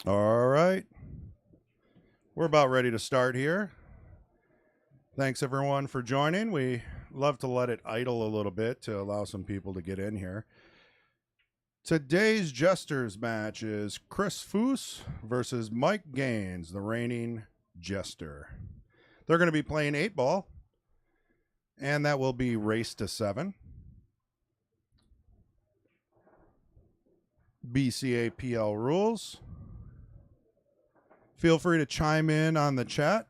All right. We're about ready to start here. Thanks everyone for joining. We love to let it idle a little bit to allow some people to get in here. Today's Jesters match is Chris Foose versus Mike Gaines, the reigning Jester. They're going to be playing 8-ball, and that will be race to 7. BCAPL rules. Feel free to chime in on the chat,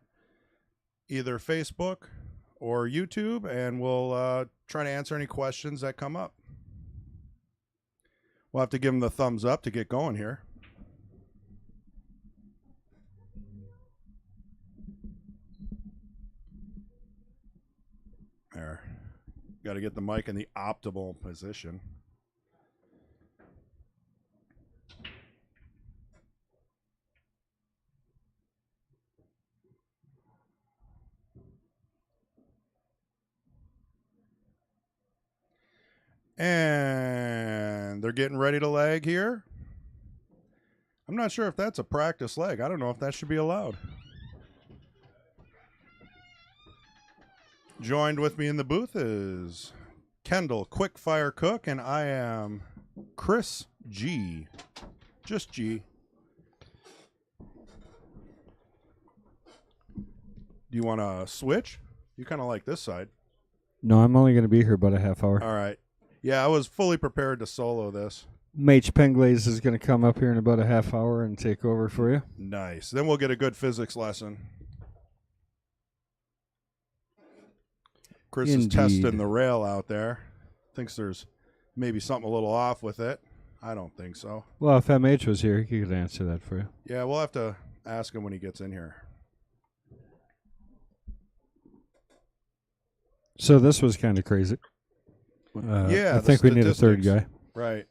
either Facebook or YouTube, and we'll try to answer any questions that come up. We'll have to give them the thumbs up to get going here. There. Got to get the mic in the optimal position. And they're getting ready to lag here. I'm not sure if that's a practice leg. I don't know if that should be allowed. Joined with me in the booth is Kendall Quickfire Cook, and I am Chris G. Just G. Do you want to switch? You kind of like this side. No, I'm only going to be here about a half hour. All right. Yeah, I was fully prepared to solo this. Mage Penglaze is going to come up here in about a half hour and take over for you. Nice. Then we'll get a good physics lesson. Chris is testing the rail out there. Thinks there's maybe something a little off with it. I don't think so. Well, if MH was here, he could answer that for you. Yeah, we'll have to ask him when he gets in here. So this was kind of crazy. Yeah, I think we need a third guy. Right.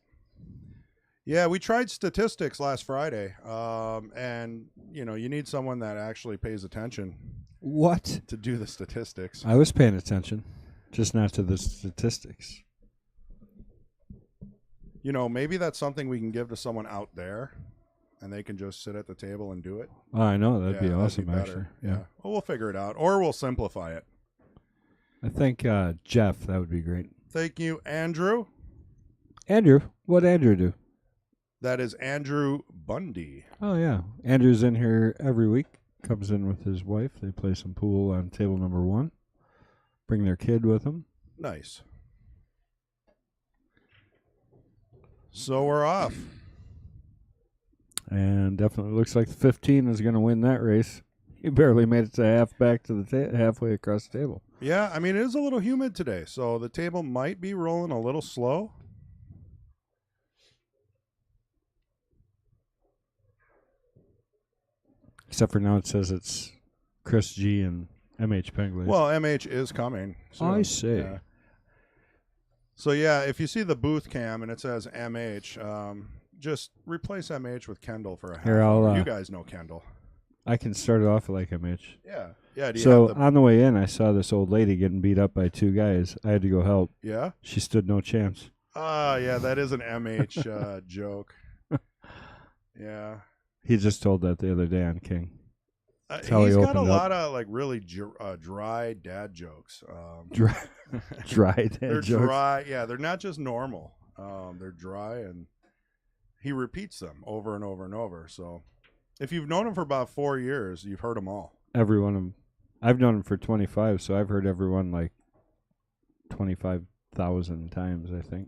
Yeah, we tried statistics last Friday, and you need someone that actually pays attention. What? To do the statistics. I was paying attention, just not to the statistics. Maybe that's something we can give to someone out there, and they can just sit at the table and do it. Oh, I know. That'd be awesome, that'd actually. Yeah. Well, we'll figure it out, or we'll simplify it. I think Jeff, that would be great. Thank you, Andrew. Andrew? What'd Andrew do? That is Andrew Bundy. Oh, yeah. Andrew's in here every week. Comes in with his wife. They play some pool on table number 1. Bring their kid with them. Nice. So we're off. And definitely looks like the 15 is going to win that race. He barely made it to halfway across the table. Yeah, I mean, it is a little humid today, so the table might be rolling a little slow. Except for now it says it's Chris G and MH Penglaze. Well, MH is coming soon. I see. Yeah. So, yeah, if you see the booth cam and it says MH, just replace MH with Kendall for a half hour. You guys know Kendall. I can start it off like MH. Yeah. Yeah. So on the way in, I saw this old lady getting beat up by 2 guys. I had to go help. Yeah? She stood no chance. Yeah, that is an MH joke. Yeah. He just told that the other day on King. He's got a lot of really dry dad jokes. Dry dad they're jokes. Dry. Yeah, they're not just normal. They're dry, and he repeats them over and over and over. So if you've known him for about 4 years, you've heard them all. Every one of them. I've known him for 25, so I've heard everyone like 25,000 times, I think.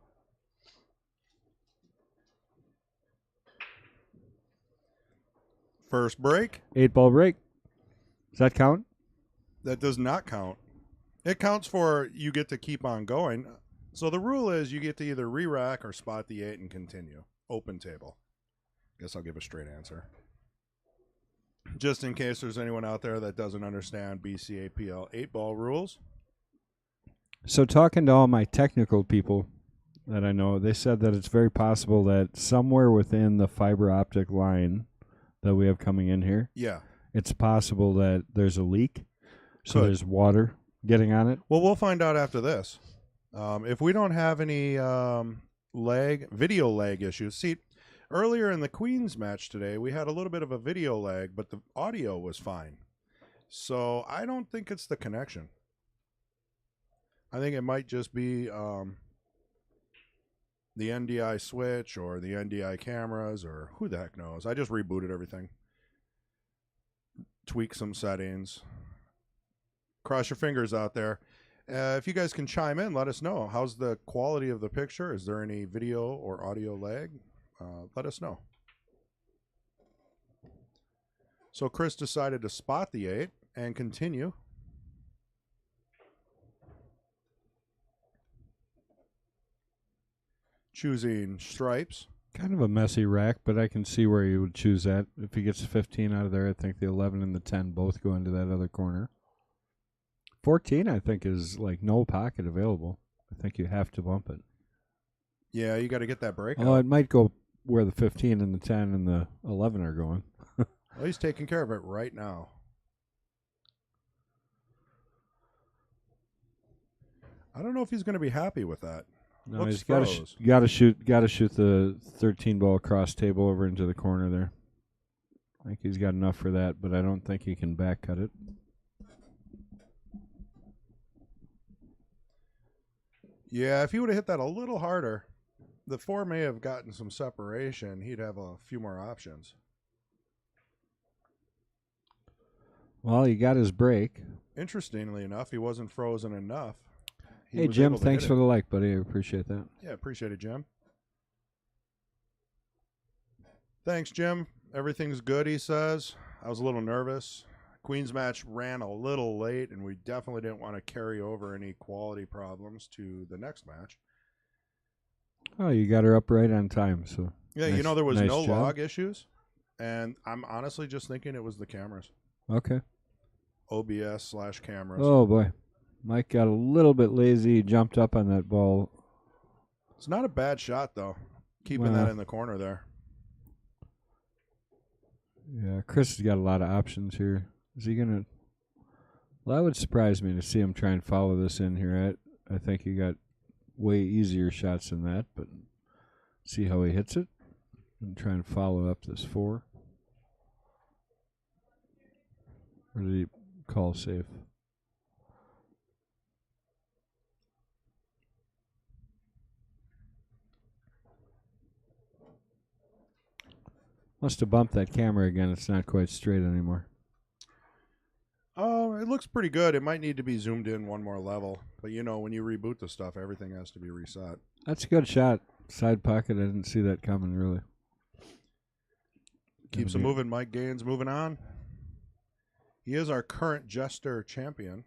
First break. 8-ball break. Does that count? That does not count. It counts for you get to keep on going. So the rule is you get to either re-rack or spot the 8 and continue. Open table. Guess I'll give a straight answer. Just in case there's anyone out there that doesn't understand BCAPL 8-ball rules. So talking to all my technical people that I know, they said that it's very possible that somewhere within the fiber optic line that we have coming in here, it's possible that there's a leak. So there's water getting on it. Well, we'll find out after this. If we don't have any video lag issues. See, Earlier in the Queens match today, we had a little bit of a video lag, but the audio was fine. So I don't think it's the connection. I think it might just be the NDI switch or the NDI cameras, or who the heck knows. I just rebooted everything. Tweak some settings. Cross your fingers out there. If you guys can chime in, let us know. How's the quality of the picture? Is there any video or audio lag? Let us know. So Chris decided to spot the 8 and continue. Choosing stripes. Kind of a messy rack, but I can see where you would choose that. If he gets 15 out of there, I think the 11 and the 10 both go into that other corner. 14, I think, is like no pocket available. I think you have to bump it. Yeah, you got to get that break. Oh, it might go where the 15 and the 10 and the 11 are going. Well, he's taking care of it right now. I don't know if he's going to be happy with that. No, he's got to shoot the 13 ball cross table over into the corner there. I think he's got enough for that, but I don't think he can back cut it. Yeah, if he would have hit that a little harder, the 4 may have gotten some separation. He'd have a few more options. Well, he got his break. Interestingly enough, he wasn't frozen enough. Hey, Jim, thanks for the like, buddy. I appreciate that. Yeah, appreciate it, Jim. Thanks, Jim. Everything's good, he says. I was a little nervous. Queen's match ran a little late, and we definitely didn't want to carry over any quality problems to the next match. Oh, you got her up right on time. So yeah, nice, there was no job. log issues, and I'm honestly just thinking it was the cameras. Okay. OBS/cameras. Oh, boy. Mike got a little bit lazy. He jumped up on that ball. It's not a bad shot, though, keeping that in the corner there. Yeah, Chris has got a lot of options here. Is he going to... Well, that would surprise me to see him try and follow this in here. I think he got way easier shots than that, but see how he hits it and try and follow up this 4. Or did he call safe? Must have bumped that camera again. It's not quite straight anymore. Oh, it looks pretty good. It might need to be zoomed in one more level. But, when you reboot the stuff, everything has to be reset. That's a good shot. Side pocket. I didn't see that coming, really. Keeps him moving. Mike Gaines moving on. He is our current Jester champion.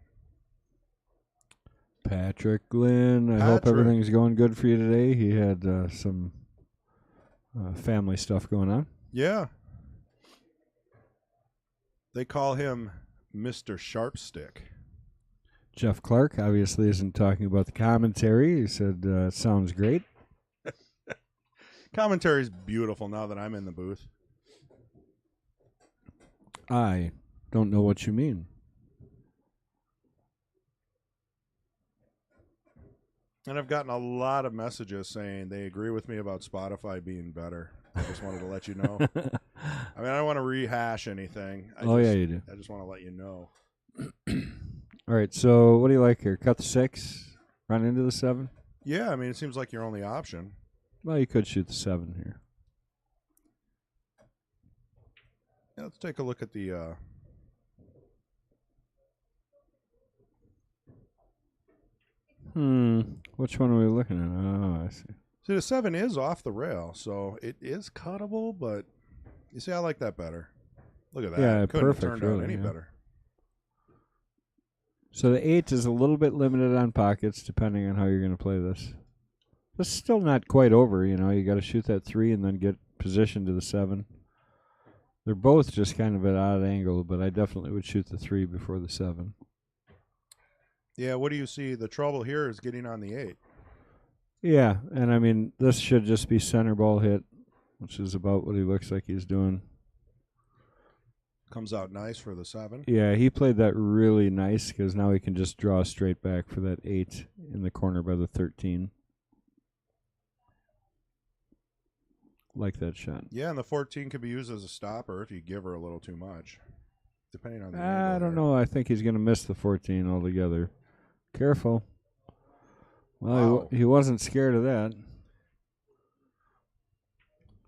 Patrick Glynn. I hope everything's going good for you today. He had some family stuff going on. Yeah. They call him Mr. Sharpstick. Jeff Clark obviously isn't talking about the commentary. He said, sounds great. Commentary's beautiful now that I'm in the booth. I don't know what you mean. And I've gotten a lot of messages saying they agree with me about Spotify being better. I just wanted to let you know. I mean, I don't want to rehash anything. Yeah, you do. I just want to let you know. All right, so what do you like here? Cut the 6, run into the 7? Yeah, I mean, it seems like your only option. Well, you could shoot the 7 here. Yeah, let's take a look at the... Which one are we looking at? Oh, I see. See, the 7 is off the rail, so it is cuttable, but you see, I like that better. Look at that. Yeah, Couldn't perfect, have turned really, out any yeah. better. So the 8 is a little bit limited on pockets, depending on how you're going to play this. It's still not quite over, You got to shoot that 3 and then get positioned to the 7. They're both just kind of at odd angle, but I definitely would shoot the 3 before the 7. Yeah, what do you see? The trouble here is getting on the 8. Yeah, and I mean, this should just be center ball hit, which is about what he looks like he's doing. Comes out nice for the 7. Yeah, he played that really nice because now he can just draw straight back for that 8 in the corner by the 13. like that shot. Yeah, and the 14 could be used as a stopper if you give her a little too much, depending on the I angle don't there. know. I think he's going to miss the 14 altogether. Careful. Well, Wow. he wasn't scared of that.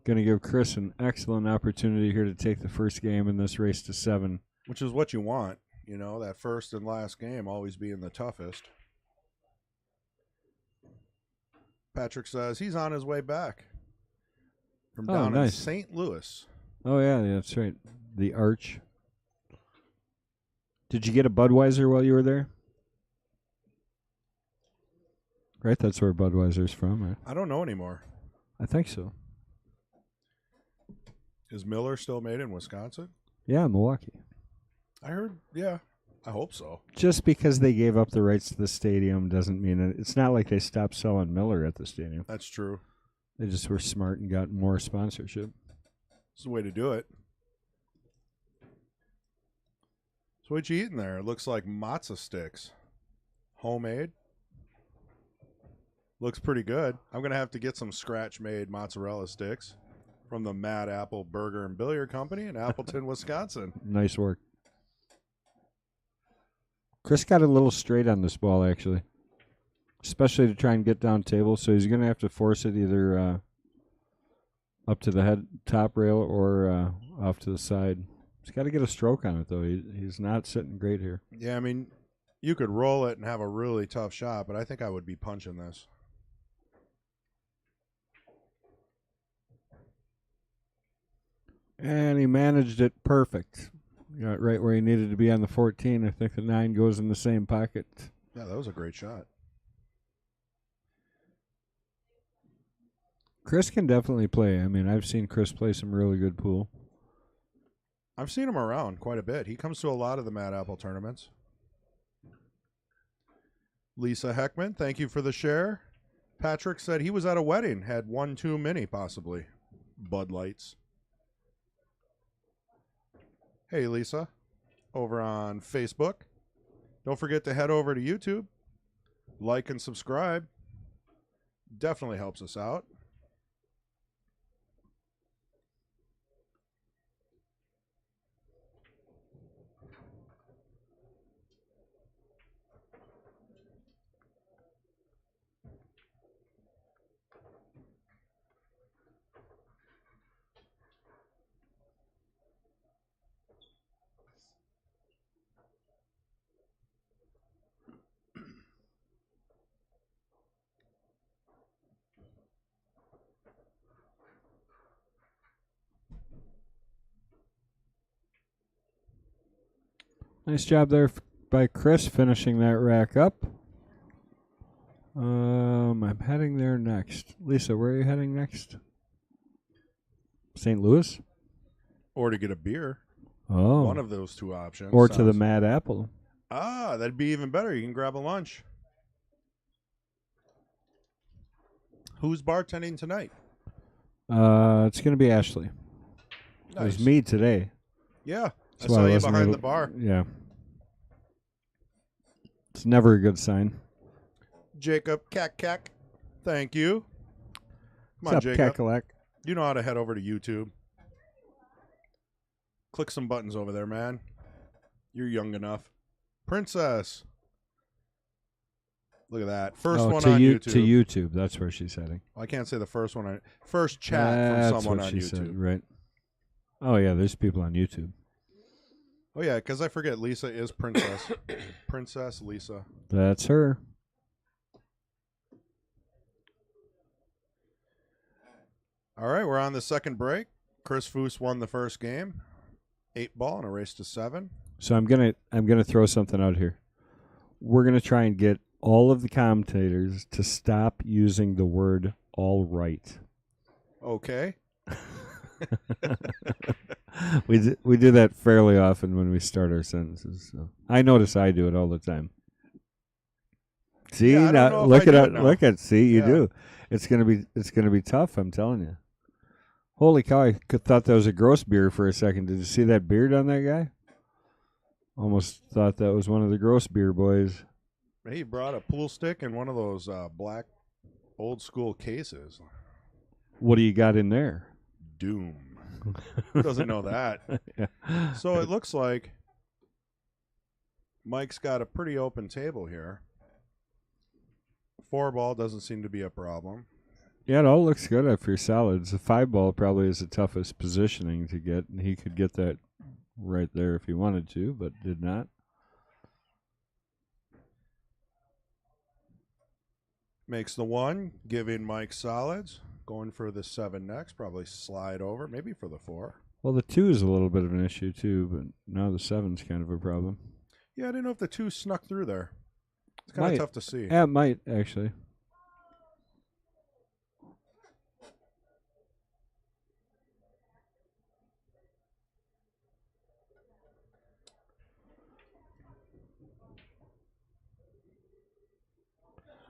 Going to give Chris an excellent opportunity here to take the first game in this race to 7. Which is what you want, you know, that first and last game always being the toughest. Patrick says he's on his way back from down in St. Louis. Oh, yeah, that's right. The Arch. Did you get a Budweiser while you were there? Right, that's where Budweiser's from, right? I don't know anymore. I think so. Is Miller still made in Wisconsin? Yeah, Milwaukee. I heard, yeah. I hope so. Just because they gave up the rights to the stadium doesn't mean it. It's not like they stopped selling Miller at the stadium. That's true. They just were smart and got more sponsorship. It's the way to do it. So what you eating there? It looks like matzo sticks. Homemade. Looks pretty good. I'm going to have to get some scratch-made mozzarella sticks from the Mad Apple Burger and Billiard Company in Appleton, Wisconsin. Nice work. Chris got a little straight on this ball, actually, especially to try and get down table. So he's going to have to force it either up to the head top rail or off to the side. He's got to get a stroke on it, though. He's not sitting great here. Yeah, I mean, you could roll it and have a really tough shot, but I think I would be punching this. And he managed it perfect. Got it right where he needed to be on the 14. I think the 9 goes in the same pocket. Yeah, that was a great shot. Chris can definitely play. I mean, I've seen Chris play some really good pool. I've seen him around quite a bit. He comes to a lot of the Mad Apple tournaments. Lisa Heckman, thank you for the share. Patrick said he was at a wedding, had one too many, possibly. Bud Lights. Hey, Lisa, over on Facebook. Don't forget to head over to YouTube. Like and subscribe. Definitely helps us out. Nice job there by Chris finishing that rack up. I'm heading there next. Lisa, where are you heading next? St. Louis? Or to get a beer. Oh. One of those two options. Or to the Mad Apple. Ah, that'd be even better. You can grab a lunch. Who's bartending tonight? It's going to be Ashley. Nice. It was me today. Yeah. I saw you behind the bar. Yeah. It's never a good sign. Jacob Cack. Thank you. Come on, What's up, Jacob. Cackalack? You know how to head over to YouTube. Click some buttons over there, man. You're young enough. Princess. Look at that. First one on YouTube. To YouTube. That's where she's heading. Well, I can't say the first one. First chat from someone on YouTube. Said, right. Oh, yeah, there's people on YouTube. Oh, yeah, because I forget Lisa is Princess. Princess Lisa. That's her. All right, we're on the second break. Chris Foose won the first game. 8-ball in a race to 7. So I'm gonna throw something out here. We're gonna try and get all of the commentators to stop using the word "all right." Okay. We do that fairly often when we start our sentences. So. I notice I do it all the time. See, yeah, now look at see you do. It's gonna be tough. I'm telling you. Holy cow! I thought that was a gross beer for a second. Did you see that beard on that guy? Almost thought that was one of the gross beer boys. He brought a pool stick and one of those black old school cases. What do you got in there? doom. Who doesn't know that? Yeah. So it looks like Mike's got a pretty open table here. 4-ball doesn't seem to be a problem. Yeah, it all looks good after your solids. The 5-ball probably is the toughest positioning to get, and he could get that right there if he wanted to, but did not. Makes the 1, giving Mike solids. Going for the 7 next, probably slide over, maybe for the 4. Well, the 2 is a little bit of an issue too, but now the 7's kind of a problem. Yeah, I didn't know if the 2 snuck through there. It's kind of tough to see. Yeah, it might, actually.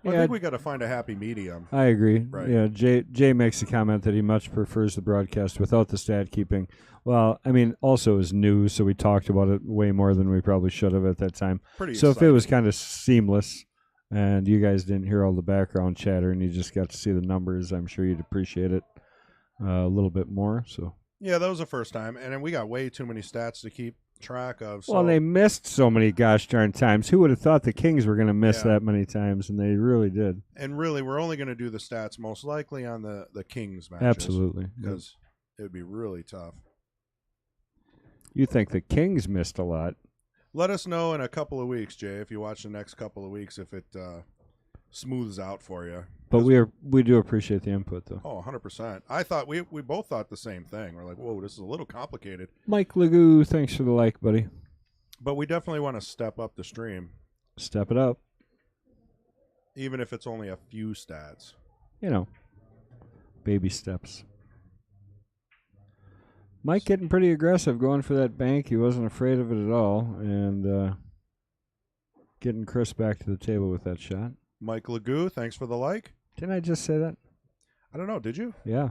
I think we got to find a happy medium. I agree. Right. Yeah, Jay makes the comment that he much prefers the broadcast without the stat keeping. Well, I mean, also it was new, so we talked about it way more than we probably should have at that time. Pretty so exciting. If it was kind of seamless and you guys didn't hear all the background chatter and you just got to see the numbers, I'm sure you'd appreciate it a little bit more. So yeah, that was the first time, and then we got way too many stats to keep track of. So. Well, they missed so many gosh darn times. Who would have thought the Kings were going to miss that many times, and they really did. And really, we're only going to do the stats most likely on the Kings matches. Absolutely. Because it would be really tough. You think the Kings missed a lot. Let us know in a couple of weeks, Jay, if you watch the next couple of weeks, if it smooths out for you. But we do appreciate the input, though. Oh, 100%. I thought we both thought the same thing. We're like, whoa, this is a little complicated. Mike Legoo, thanks for the like, buddy. But we definitely want to step up the stream. Step it up. Even if it's only a few stats. You know, baby steps. Mike getting pretty aggressive going for that bank. He wasn't afraid of it at all. And getting Chris back to the table with that shot. Mike Legoo, thanks for the like. Didn't I just say that? I don't know. Did you? Yeah.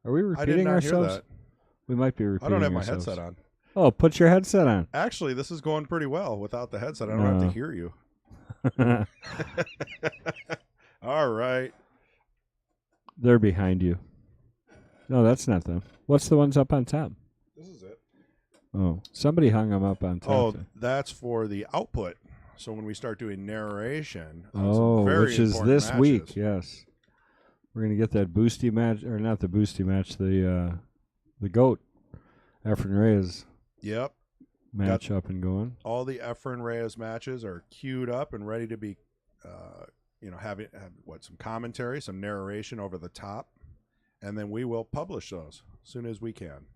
Are we repeating I did not ourselves? hear that. We might be repeating ourselves. I don't have my headset on. Oh, put your headset on. Actually, this is going pretty well without the headset. I don't have to hear you. All right. They're behind you. No, that's not them. What's the ones up on top? This is it. Oh, somebody hung them up on top. Oh, that's for the output. So when we start doing narration, which is this matches. week, yes. We're going to get that boosty match, or not the boosty match, the GOAT, Efren Reyes. Yep. Match up and going. All the Efren Reyes matches are queued up and ready to be, have some commentary, some narration over the top, and then we will publish those as soon as we can.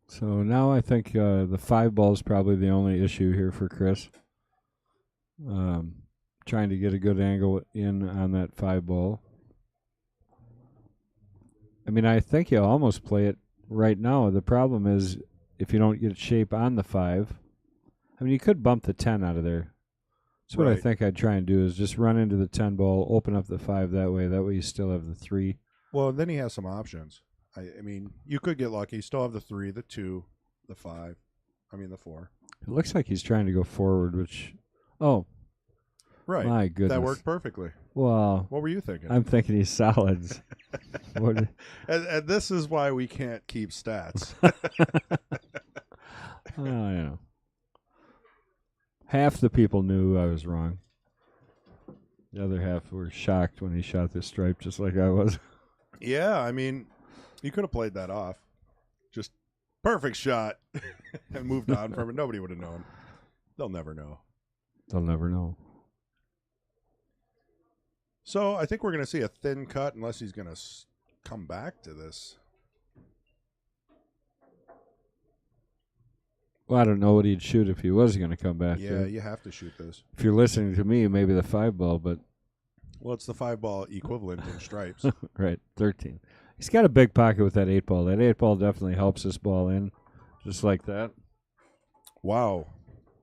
So now I think the 5-ball is probably the only issue here for Chris. Trying to get a good angle in on that 5-ball. I mean, I think you'll almost play it right now. The problem is if you don't get shape on the 5. I mean, you could bump the 10 out of there. That's what I think I'd try and do is just run into the 10-ball, open up the 5 that way. That way you still have the 3. Well, then he has some options. I mean, you could get lucky. You still have the 3, the 2, the 5. I mean, the 4. It looks like he's trying to go forward, which... Oh. Right. My goodness. That worked perfectly. Well... What were you thinking? I'm thinking he's solids. And this is why we can't keep stats. Oh, yeah. Half the people knew I was wrong. The other half were shocked when he shot this stripe just like I was. Yeah, I mean... You could have played that off. Just perfect shot and moved on from it. Nobody would have known. They'll never know. They'll never know. So I think we're going to see a thin cut unless he's going to come back to this. Well, I don't know what he'd shoot if he was going to come back. Yeah, you have to shoot this. If you're listening to me, maybe the 5-ball, but... Well, it's the 5-ball equivalent in stripes. Right, 13. He's got a big pocket with that 8-ball. That 8-ball definitely helps this ball in, just like that. Wow.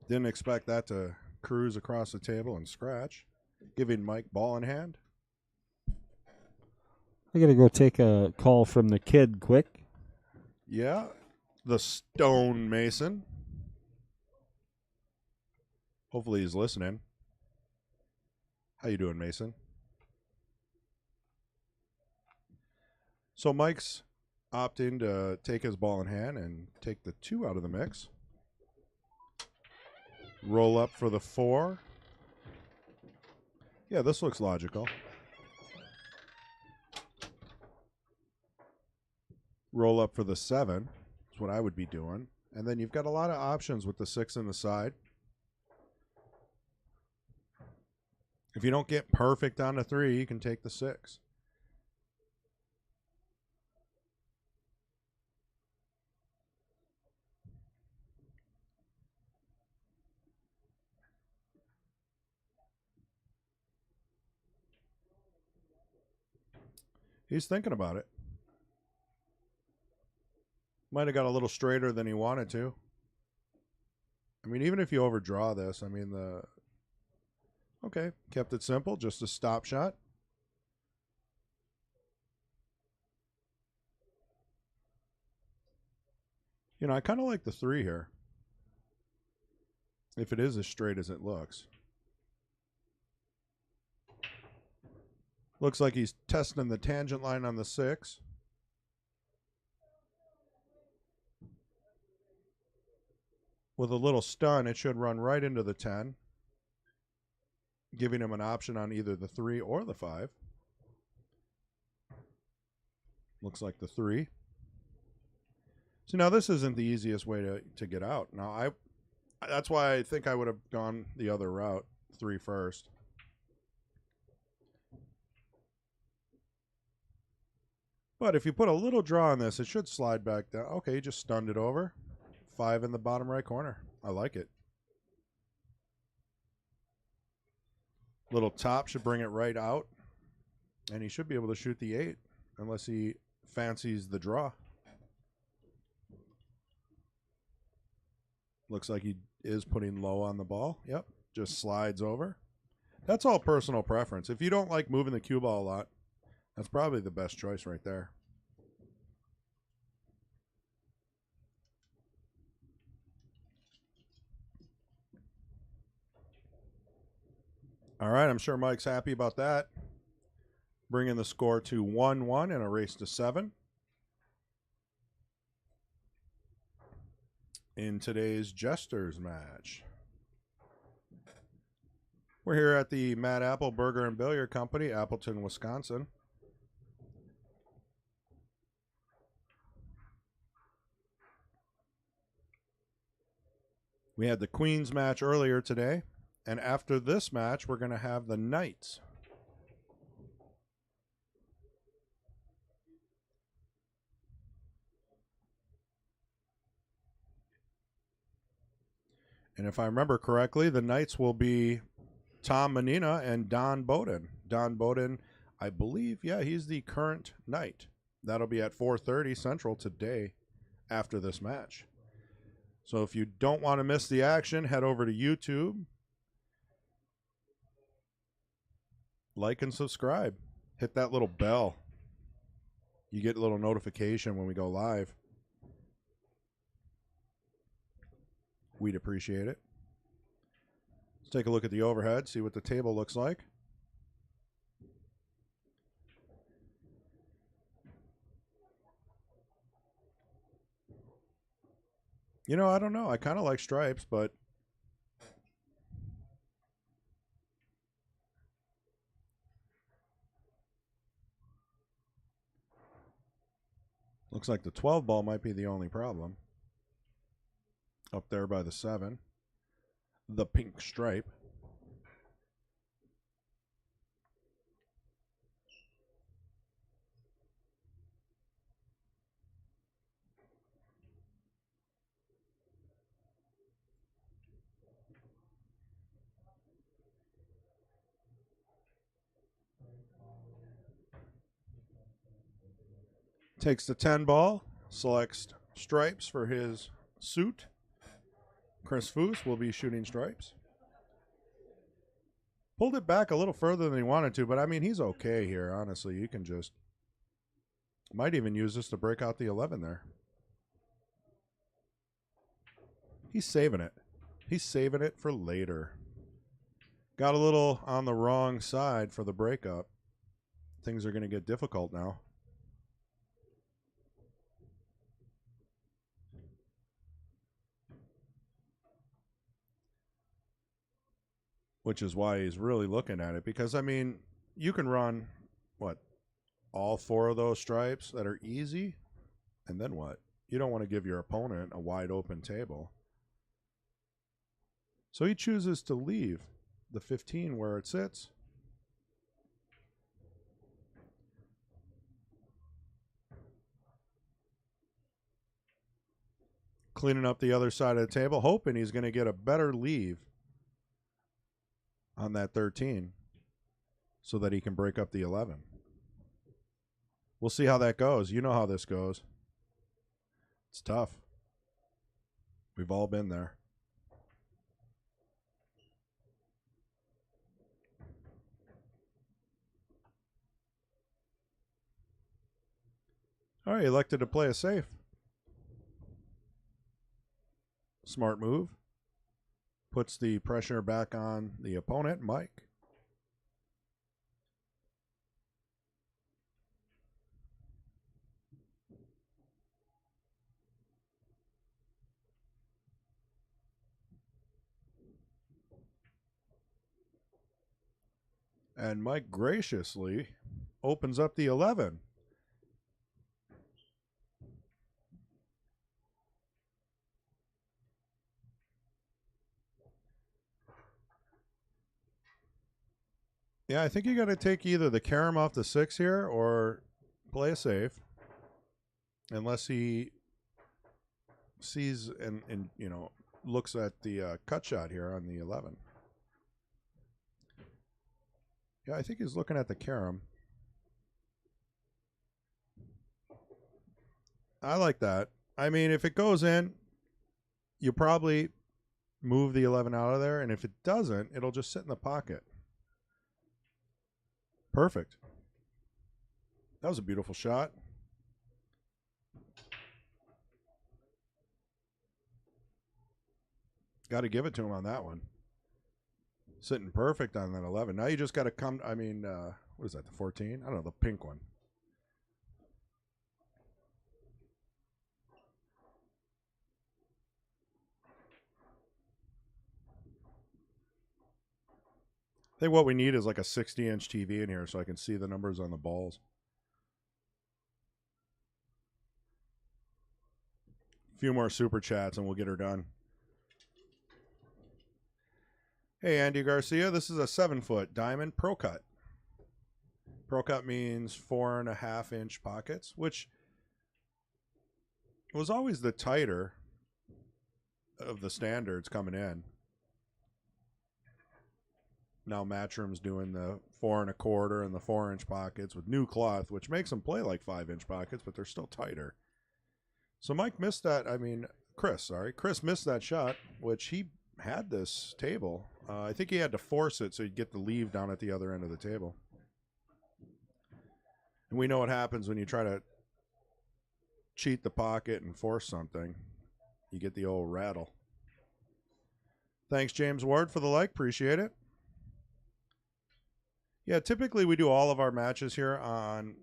Didn't expect that to cruise across the table and scratch. Giving Mike ball in hand. I got to go take a call from the kid quick. Yeah, the Stone Mason. Hopefully he's listening. How you doing, Mason? So Mike's opting to take his ball in hand and take the 2 out of the mix. Roll up for the 4. Yeah, this looks logical. Roll up for the 7. That's what I would be doing. And then you've got a lot of options with the 6 in the side. If you don't get perfect on the 3, you can take the 6. He's thinking about it. Might have got a little straighter than he wanted to. I mean, even if you overdraw this, I mean, okay, kept it simple, just a stop shot. You know, I kind of like the 3 here. If it is as straight as it looks. Looks like he's testing the tangent line on the 6. With a little stun, it should run right into the 10, giving him an option on either the 3 or the 5. Looks like the 3. So now this isn't the easiest way to get out. Now that's why I think I would have gone the other route, 3 first. But if you put a little draw on this, it should slide back down. Okay, you just stunned it over. 5 in the bottom right corner. I like it. Little top should bring it right out. And he should be able to shoot the 8 unless he fancies the draw. Looks like he is putting low on the ball. Yep, just slides over. That's all personal preference. If you don't like moving the cue ball a lot, that's probably the best choice right there. All right, I'm sure Mike's happy about that. Bringing the score to 1-1 and a race to 7. In today's Jesters match. We're here at the Mad Apple Burger and Billiard Company, Appleton, Wisconsin. We had the Queens match earlier today, and after this match, we're going to have the Knights. And if I remember correctly, the Knights will be Tom Menina and Don Bowden. Don Bowden, I believe, yeah, he's the current Knight. That'll be at 4:30 Central today after this match. So if you don't want to miss the action, head over to YouTube. Like and subscribe. Hit that little bell. You get a little notification when we go live. We'd appreciate it. Let's take a look at the overhead, see what the table looks like. You know, I don't know. I kind of like stripes, but looks like the 12 ball might be the only problem. Up there by the 7. The pink stripe. Takes the 10 ball, selects stripes for his suit. Chris Foose will be shooting stripes. Pulled it back a little further than he wanted to, but I mean, he's okay here, honestly. You can just... Might even use this to break out the 11 there. He's saving it. He's saving it for later. Got a little on the wrong side for the breakup. Things are going to get difficult now. Which is why he's really looking at it. Because, I mean, you can run, what, all 4 of those stripes that are easy? And then what? You don't want to give your opponent a wide open table. So he chooses to leave the 15 where it sits. Cleaning up the other side of the table, hoping he's going to get a better leave on that 13 so that he can break up the 11. We'll see how that goes. You know how this goes. It's tough. We've all been there. All right, he elected to play it safe. Smart move. Puts the pressure back on the opponent, Mike. And Mike graciously opens up the 11. Yeah, I think you got to take either the carom off the 6 here or play a safe. Unless he sees and you know, looks at the cut shot here on the 11. Yeah, I think he's looking at the carom. I like that. I mean, if it goes in, you probably move the 11 out of there, and if it doesn't, it'll just sit in the pocket. Perfect. That was a beautiful shot. Got to give it to him on that one. Sitting perfect on that 11. Now you just got to come, I mean, what is that, the 14? I don't know, the pink one. I think what we need is like a 60-inch TV in here so I can see the numbers on the balls. A few more super chats and we'll get her done. Hey, Andy Garcia, this is a 7-foot diamond Pro Cut. Pro Cut means 4.5-inch pockets, which was always the tighter of the standards coming in. Now Matchroom's doing the 4 1/4 and the 4-inch pockets with new cloth, which makes them play like 5-inch pockets, but they're still tighter. So Mike missed that. I mean, Chris missed that shot, which he had this table. I think he had to force it so he'd get the leave down at the other end of the table. And we know what happens when you try to cheat the pocket and force something. You get the old rattle. Thanks, James Ward, for the like. Appreciate it. Yeah, typically we do all of our matches here on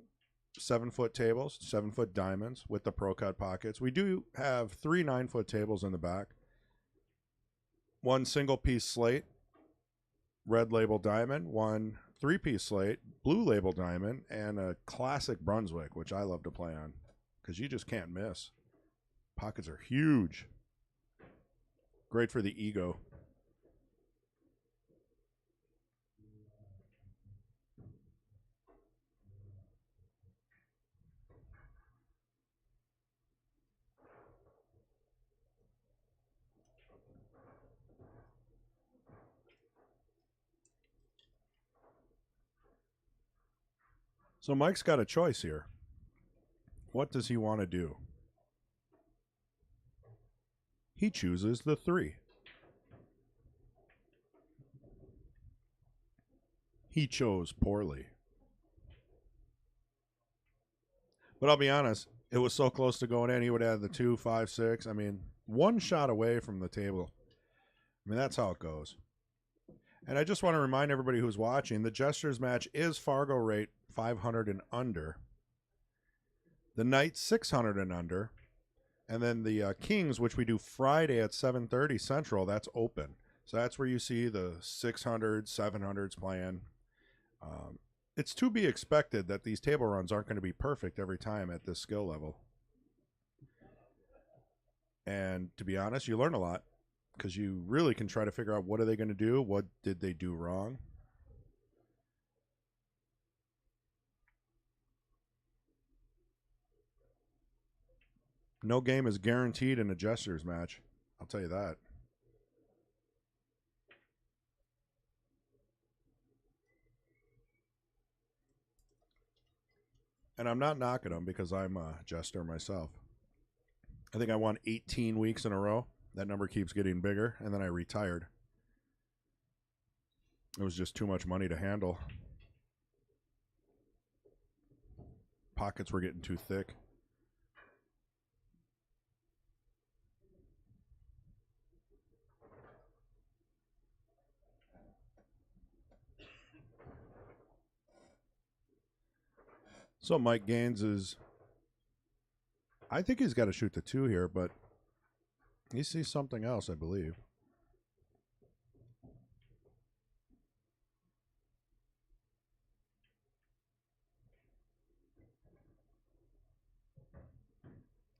7-foot tables, 7-foot diamonds with the Pro Cut pockets. We do have 3 9-foot tables in the back. 1 single-piece slate, red label diamond, 1 3-piece slate, blue label diamond, and a classic Brunswick, which I love to play on because you just can't miss. Pockets are huge. Great for the ego. So Mike's got a choice here. What does he want to do? He chooses the 3. He chose poorly. But I'll be honest, it was so close to going in, he would add the 2, 5, 6. I mean, one shot away from the table. I mean, that's how it goes. And I just want to remind everybody who's watching, the Jester's match is Fargo rate 500 and under. The Knight 600 and under. And then the Kings, which we do Friday at 7:30 Central, that's open. So that's where you see the 600s, 700s playing. It's to be expected that these table runs aren't going to be perfect every time at this skill level. And to be honest, you learn a lot because you really can try to figure out what are they going to do, what did they do wrong. No game is guaranteed in a Jester's match. I'll tell you that. And I'm not knocking them because I'm a Jester myself. I think I won 18 weeks in a row. That number keeps getting bigger, and then I retired. It was just too much money to handle. Pockets were getting too thick. So Mike Gaines is, I think he's got to shoot the 2 here, but he sees something else, I believe.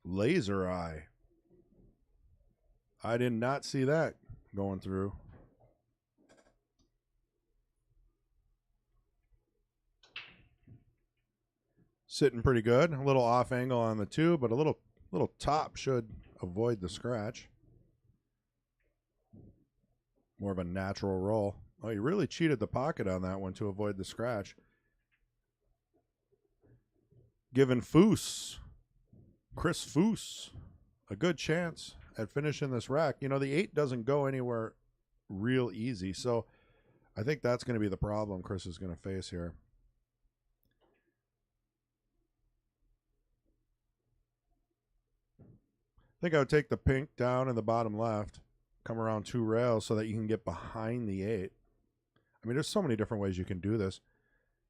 Laser eye. I did not see that going through. Sitting pretty good. A little off angle on the 2, but a little top should avoid the scratch. More of a natural roll. Oh, he really cheated the pocket on that one to avoid the scratch. Giving Chris Foose, a good chance at finishing this rack. You know, the 8 doesn't go anywhere real easy, so I think that's going to be the problem Chris is going to face here. I think I would take the pink down in the bottom left, come around 2 rails so that you can get behind the 8. I mean, there's so many different ways you can do this.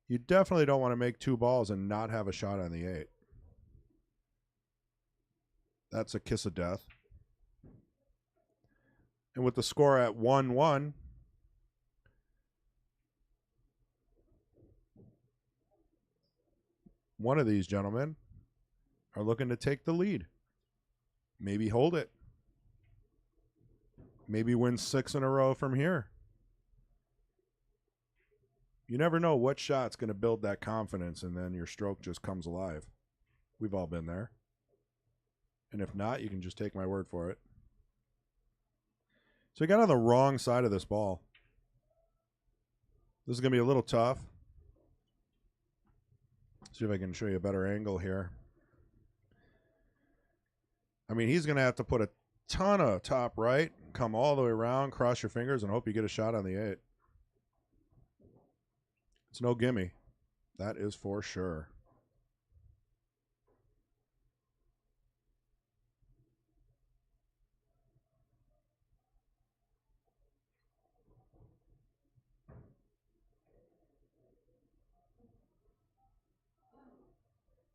You definitely don't want to make 2 balls and not have a shot on the 8. That's a kiss of death. And with the score at 1-1, one of these gentlemen are looking to take the lead. Maybe hold it. Maybe win 6 in a row from here. You never know what shot's going to build that confidence, and then your stroke just comes alive. We've all been there. And if not, you can just take my word for it. So he got on the wrong side of this ball. This is going to be a little tough. See if I can show you a better angle here. I mean, he's going to have to put a ton of top right, come all the way around, cross your fingers, and hope you get a shot on the 8. It's no gimme. That is for sure.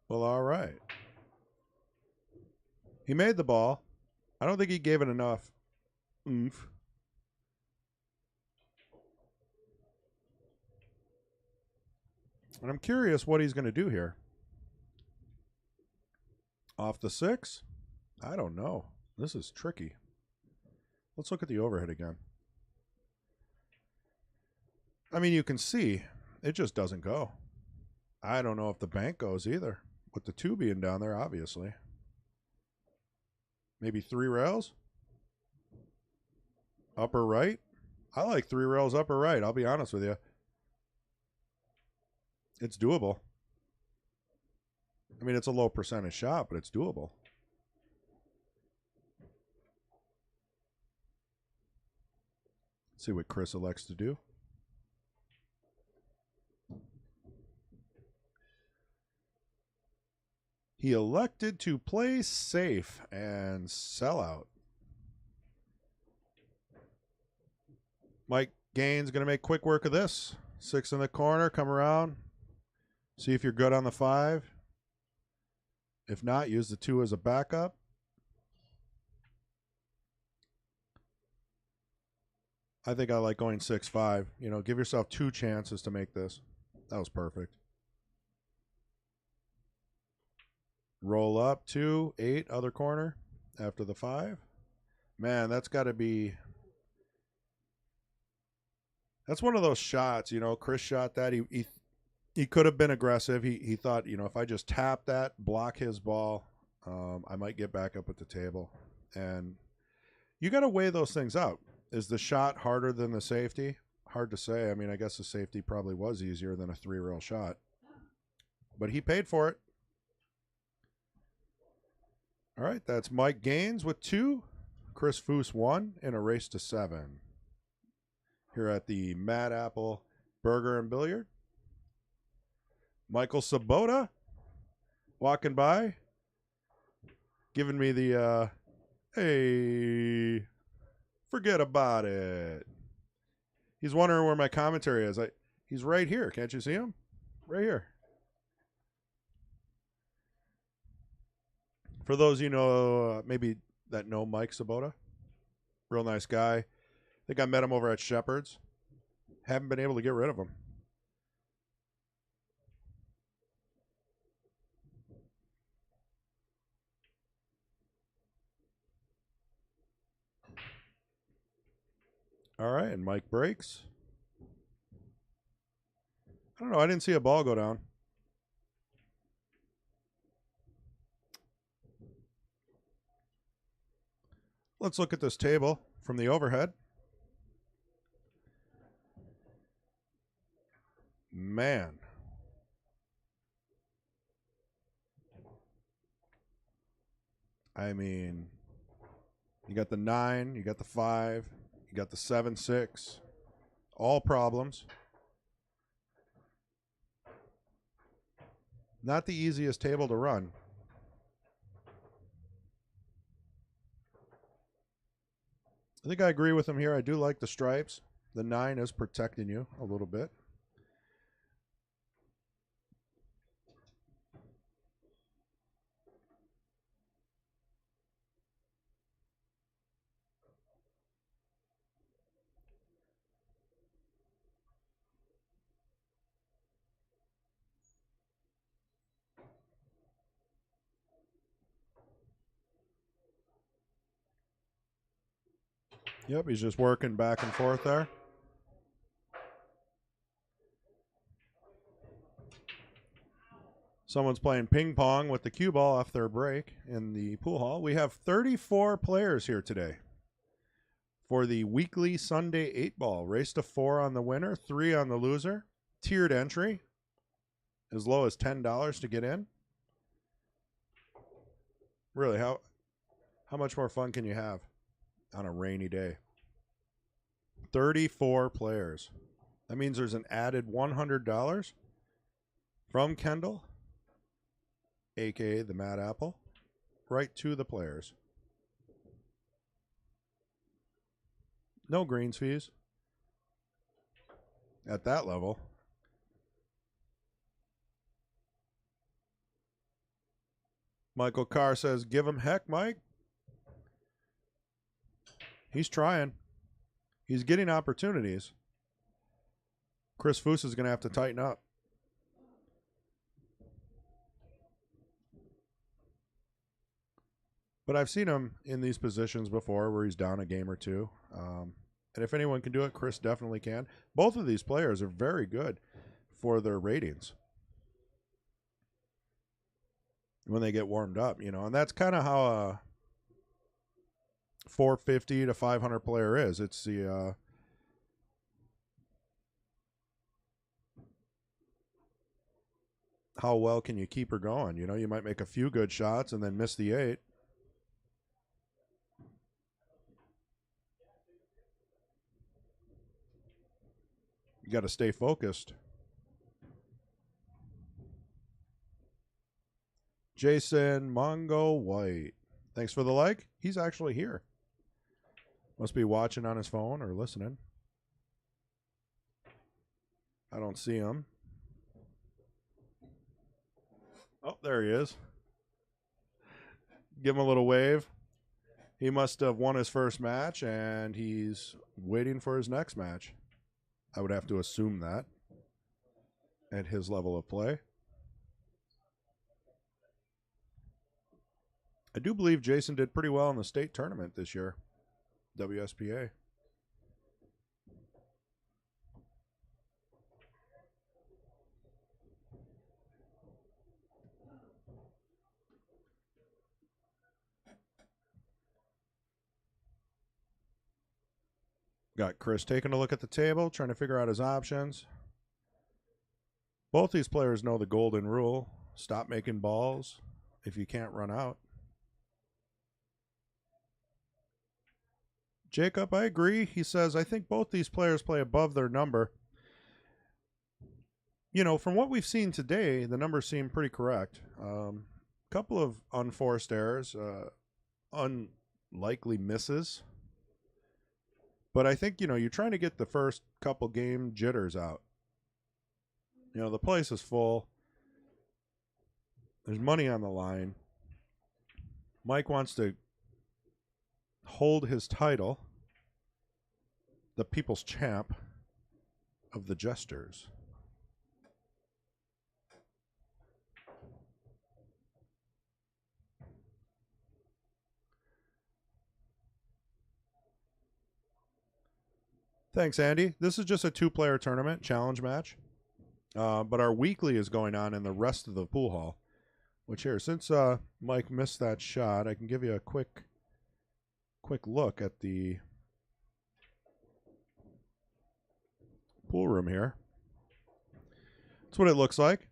Well, all right. He made the ball. I don't think he gave it enough oomph. And I'm curious what he's going to do here. Off the 6? I don't know. This is tricky. Let's look at the overhead again. I mean, you can see it just doesn't go. I don't know if the bank goes either. With the 2 being down there, obviously. Maybe 3 rails? Upper right? I like 3 rails upper right, I'll be honest with you. It's doable. I mean, it's a low percentage shot, but it's doable. Let's see what Chris elects to do. He elected to play safe and sell out. Mike Gaines going to make quick work of this. 6 in the corner, come around. See if you're good on the 5. If not, use the 2 as a backup. I think I like going 6-5. You know, give yourself 2 chances to make this. That was perfect. Roll up 2, 8, other corner after the 5. Man, that's got to be... That's one of those shots, you know, Chris shot that. He could have been aggressive. He thought, you know, if I just tap that, block his ball, I might get back up at the table. And you got to weigh those things out. Is the shot harder than the safety? Hard to say. I mean, I guess the safety probably was easier than a 3-rail shot. But he paid for it. All right, that's Mike Gaines with 2. Chris Foose 1 in a race to 7. Here at the Mad Apple Burger and Billiard. Michael Sabota walking by, giving me the, hey, forget about it. He's wondering where my commentary is. He's right here. Can't you see him? Right here. For those you know, maybe that know Mike Sabota, real nice guy. I think I met him over at Shepherd's. Haven't been able to get rid of him. All right, and Mike breaks. I don't know. I didn't see a ball go down. Let's look at this table from the overhead. Man. I mean, you got the 9, you got the 5, you got the 7-6. All problems. Not the easiest table to run. I think I agree with him here. I do like the stripes. The 9 is protecting you a little bit. Yep, he's just working back and forth there. Someone's playing ping pong with the cue ball off their break in the pool hall. We have 34 players here today for the weekly Sunday 8-ball. Race to 4 on the winner, 3 on the loser. Tiered entry, as low as $10 to get in. Really, how much more fun can you have on a rainy day? 34 players. That means there's an added $100 from Kendall, a.k.a. the Mad Apple, right to the players. No greens fees at that level. Michael Carr says, give him heck, Mike. He's trying. He's getting opportunities. Chris Foose is going to have to tighten up. But I've seen him in these positions before where he's down a game or two. And if anyone can do it, Chris definitely can. Both of these players are very good for their ratings when they get warmed up, you know. And that's kind of how a 450 to 500 player is. It's the how well can you keep her going? You know, you might make a few good shots and then miss the 8. You got to stay focused. Jason Mongo White. Thanks for the like. He's actually here. Must be watching on his phone or listening. I don't see him. Oh, there he is. Give him a little wave. He must have won his first match, and he's waiting for his next match. I would have to assume that at his level of play. I do believe Jason did pretty well in the state tournament this year, WSPA. Got Chris taking a look at the table, trying to figure out his options. Both these players know the golden rule. Stop making balls if you can't run out. Jacob, I agree. He says, I think both these players play above their number. You know, from what we've seen today, the numbers seem pretty correct. Couple of unforced errors, unlikely misses. But I think, you know, you're trying to get the first couple game jitters out. You know, the place is full. There's money on the line. Mike wants to hold his title, the people's champ of the Jesters. Thanks, Andy. This is just a 2-player tournament, challenge match. But our weekly is going on in the rest of the pool hall. Which here, since Mike missed that shot, I can give you a quick look at the pool room here. That's what it looks like.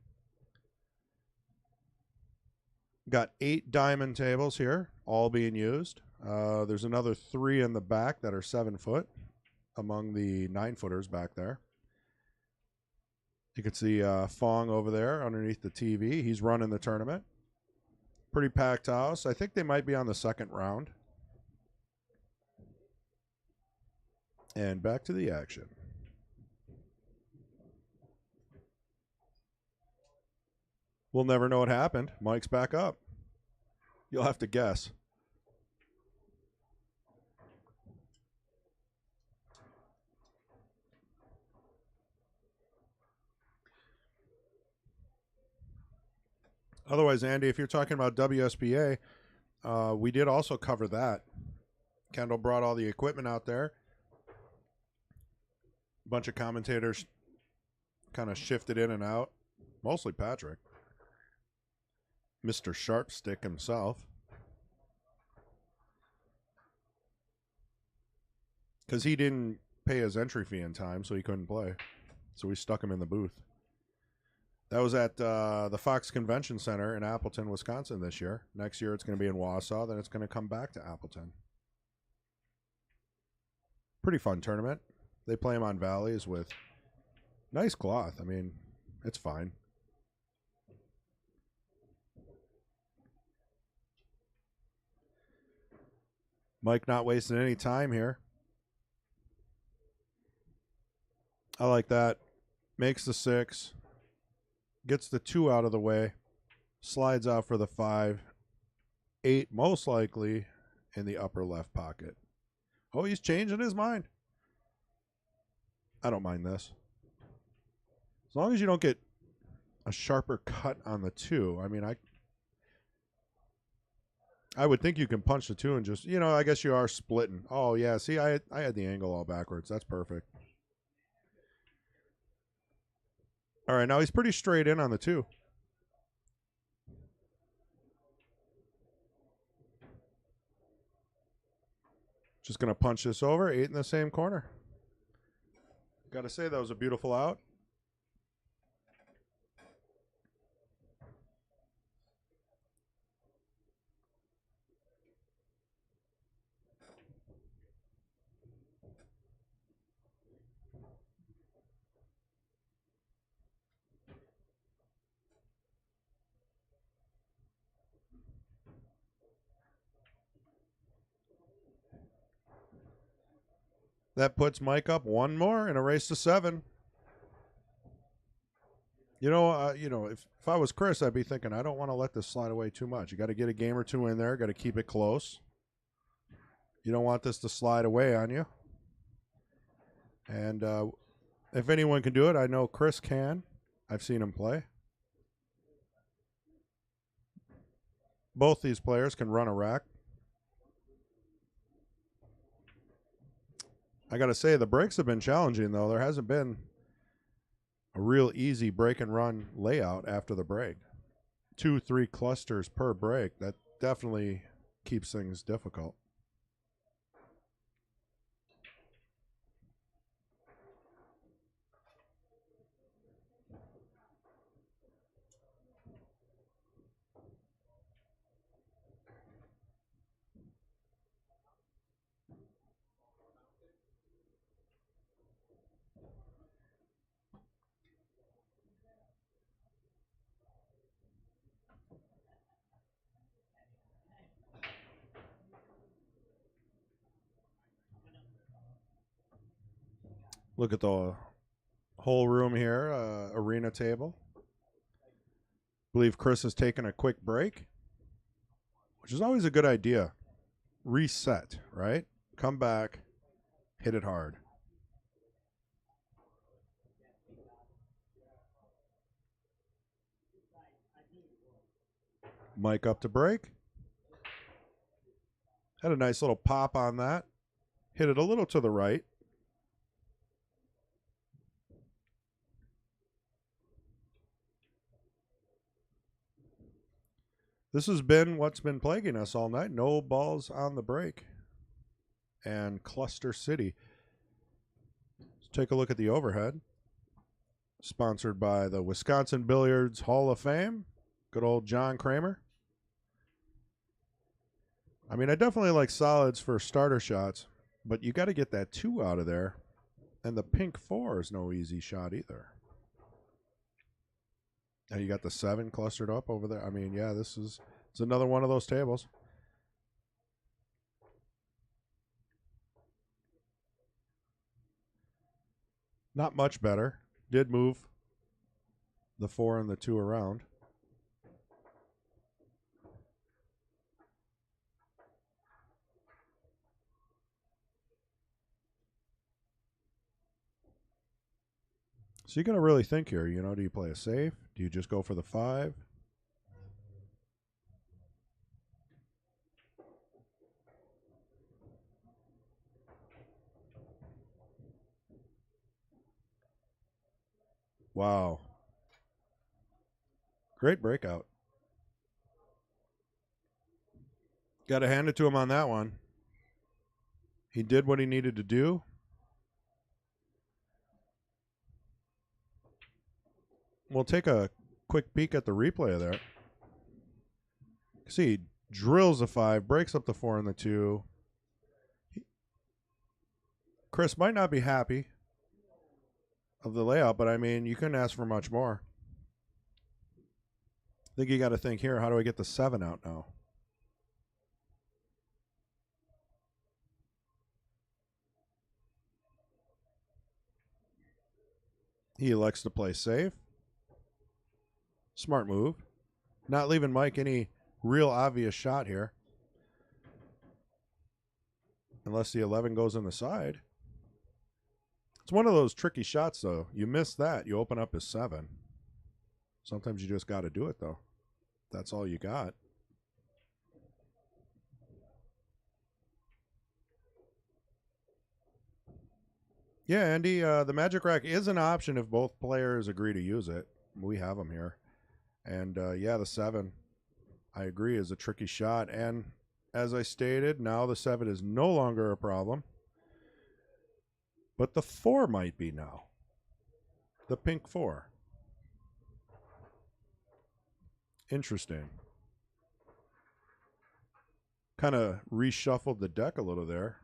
Got 8 diamond tables here, all being used. There's another 3 in the back that are 7 foot among the 9-footers back there. You can see Fong over there underneath the TV. He's running the tournament. Pretty packed house. I think they might be on the second round. And back to the action. We'll never know what happened. Mike's back up. You'll have to guess. Otherwise, Andy, if you're talking about WSBA, we did also cover that. Kendall brought all the equipment out there. A bunch of commentators kind of shifted in and out. Mostly Patrick. Mr. Sharpstick himself. Because he didn't pay his entry fee in time, so he couldn't play. So we stuck him in the booth. That was at the Fox Convention Center in Appleton, Wisconsin this year. Next year it's going to be in Wausau. Then it's going to come back to Appleton. Pretty fun tournament. They play them on valleys with nice cloth. I mean, it's fine. Mike not wasting any time here. I like that. Makes the 6. Gets the 2 out of the way. Slides out for the 5. 8 most likely in the upper left pocket. Oh, he's changing his mind. I don't mind this. As long as you don't get a sharper cut on the 2. I mean, I would think you can punch the 2 and just, you know, I guess you are splitting. Oh, yeah. See, I had the angle all backwards. That's perfect. All right, now he's pretty straight in on the 2. Just going to punch this over. 8 in the same corner. Got to say, that was a beautiful out. That puts Mike up 1 more in a race to 7. If I was Chris, I'd be thinking, I don't want to let this slide away too much. You got to get a game or two in there. Got to keep it close. You don't want this to slide away on you. And if anyone can do it, I know Chris can. I've seen him play. Both these players can run a rack. I got to say, the breaks have been challenging, though. There hasn't been a real easy break and run layout after the break. 2-3 clusters per break. That definitely keeps things difficult. Look at the whole room here, arena table. Believe Chris has taken a quick break, which is always a good idea. Reset, right? Come back, hit it hard. Mike up to break. Had a nice little pop on that. Hit it a little to the right. This has been what's been plaguing us all night. No balls on the break. And Cluster City. Let's take a look at the overhead. Sponsored by the Wisconsin Billiards Hall of Fame. Good old John Kramer. I mean, I definitely like solids for starter shots, but you got to get that 2 out of there. And the pink 4 is no easy shot either. And you got the 7 clustered up over there. I mean, yeah, it's another one of those tables. Not much better. Did move the 4 and the 2 around. So you got to really think here, do you play a safe? Do you just go for the 5? Wow. Great breakout. Got to hand it to him on that one. He did what he needed to do. We'll take a quick peek at the replay of there. See, drills a 5, breaks up the 4 and the 2. Chris might not be happy of the layout, but I mean, you couldn't ask for much more. I think you got to think here, how do I get the 7 out now? He elects to play safe. Smart move. Not leaving Mike any real obvious shot here. Unless the 11 goes in the side. It's one of those tricky shots, though. You miss that, you open up his 7. Sometimes you just got to do it, though. That's all you got. Yeah, Andy, the Magic Rack is an option if both players agree to use it. We have them here. And, yeah, the 7, I agree, is a tricky shot. And as I stated, now the 7 is no longer a problem. But the 4 might be now. The pink 4. Interesting. Kind of reshuffled the deck a little there.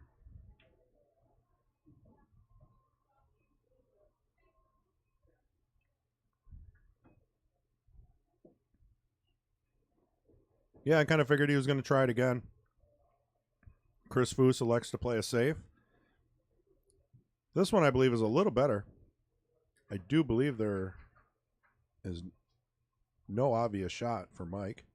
Yeah, I kind of figured he was going to try it again. Chris Foose elects to play a safe. This one, I believe, is a little better. I do believe they're is no obvious shot for Mike.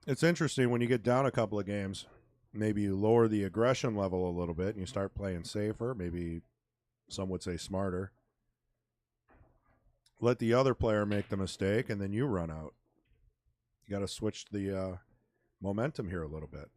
It's interesting when you get down a couple of games, maybe you lower the aggression level a little bit and you start playing safer, maybe some would say smarter. Let the other player make the mistake and then you run out. You got to switch the momentum here a little bit.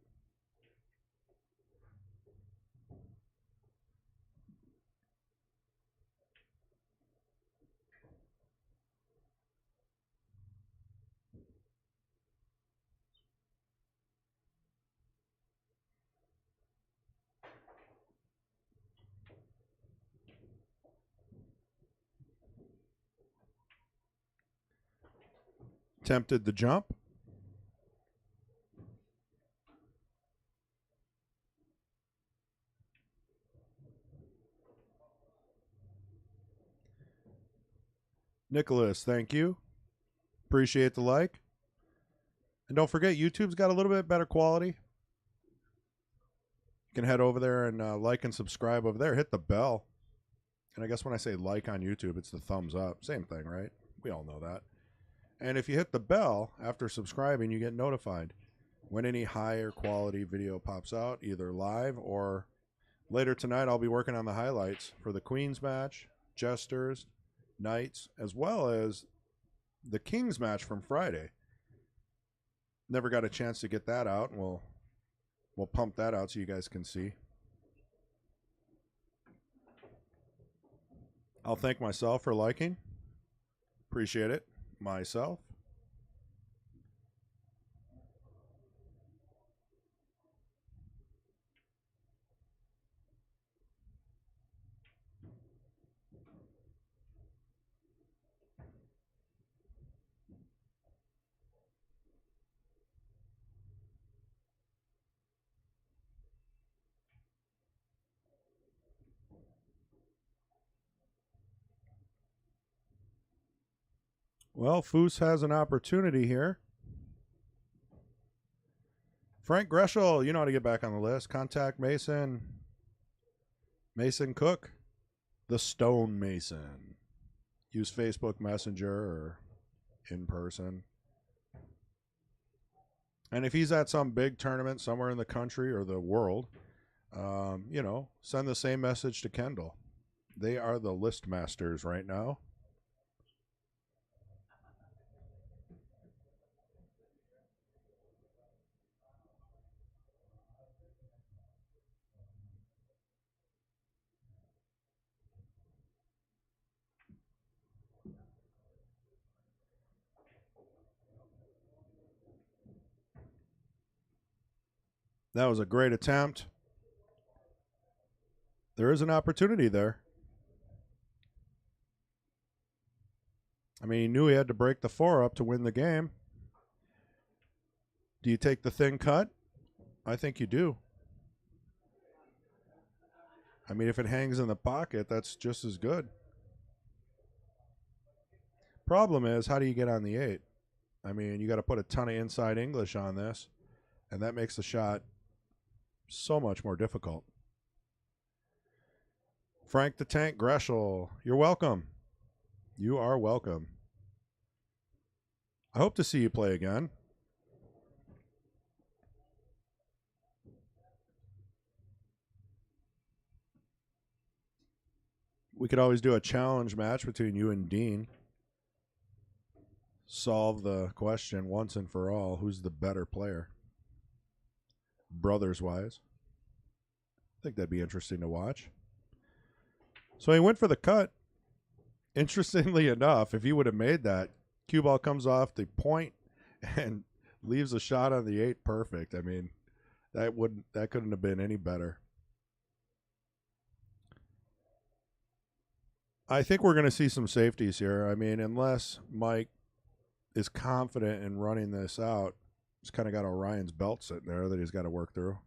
Tempted the jump. Nicholas, thank you. Appreciate the like. And don't forget, YouTube's got a little bit better quality. You can head over there and like and subscribe over there. Hit the bell. And I guess when I say like on YouTube, it's the thumbs up. Same thing, right? We all know that. And if you hit the bell after subscribing, you get notified when any higher quality video pops out, either live or later tonight. I'll be working on the highlights for the Queens match, Jesters, Knights, as well as the Kings match from Friday. Never got a chance to get that out, and we'll pump that out so you guys can see. I'll thank myself for liking. Appreciate it. Myself. Well, Foose has an opportunity here. Frank Greschel, you know how to get back on the list. Contact Mason. Mason Cook. The Stone Mason. Use Facebook Messenger or in person. And if he's at some big tournament somewhere in the country or the world, send the same message to Kendall. They are the list masters right now. That was a great attempt. There is an opportunity there. I mean, he knew he had to break the 4 up to win the game. Do you take the thin cut? I think you do. I mean, if it hangs in the pocket, that's just as good. Problem is, how do you get on the 8? I mean, you got to put a ton of inside English on this, and that makes the shot so much more difficult. Frank the Tank Greschel, you're welcome. You are welcome. I hope to see you play again. We could always do a challenge match between you and Dean. Solve the question once and for all. Who's the better player? Brothers-wise. I think that'd be interesting to watch. So he went for the cut. Interestingly enough, if he would have made that, cue ball comes off the point and leaves a shot on the 8 perfect. I mean, that couldn't have been any better. I think we're going to see some safeties here. I mean, unless Mike is confident in running this out, he's kind of got Orion's belt sitting there that he's got to work through.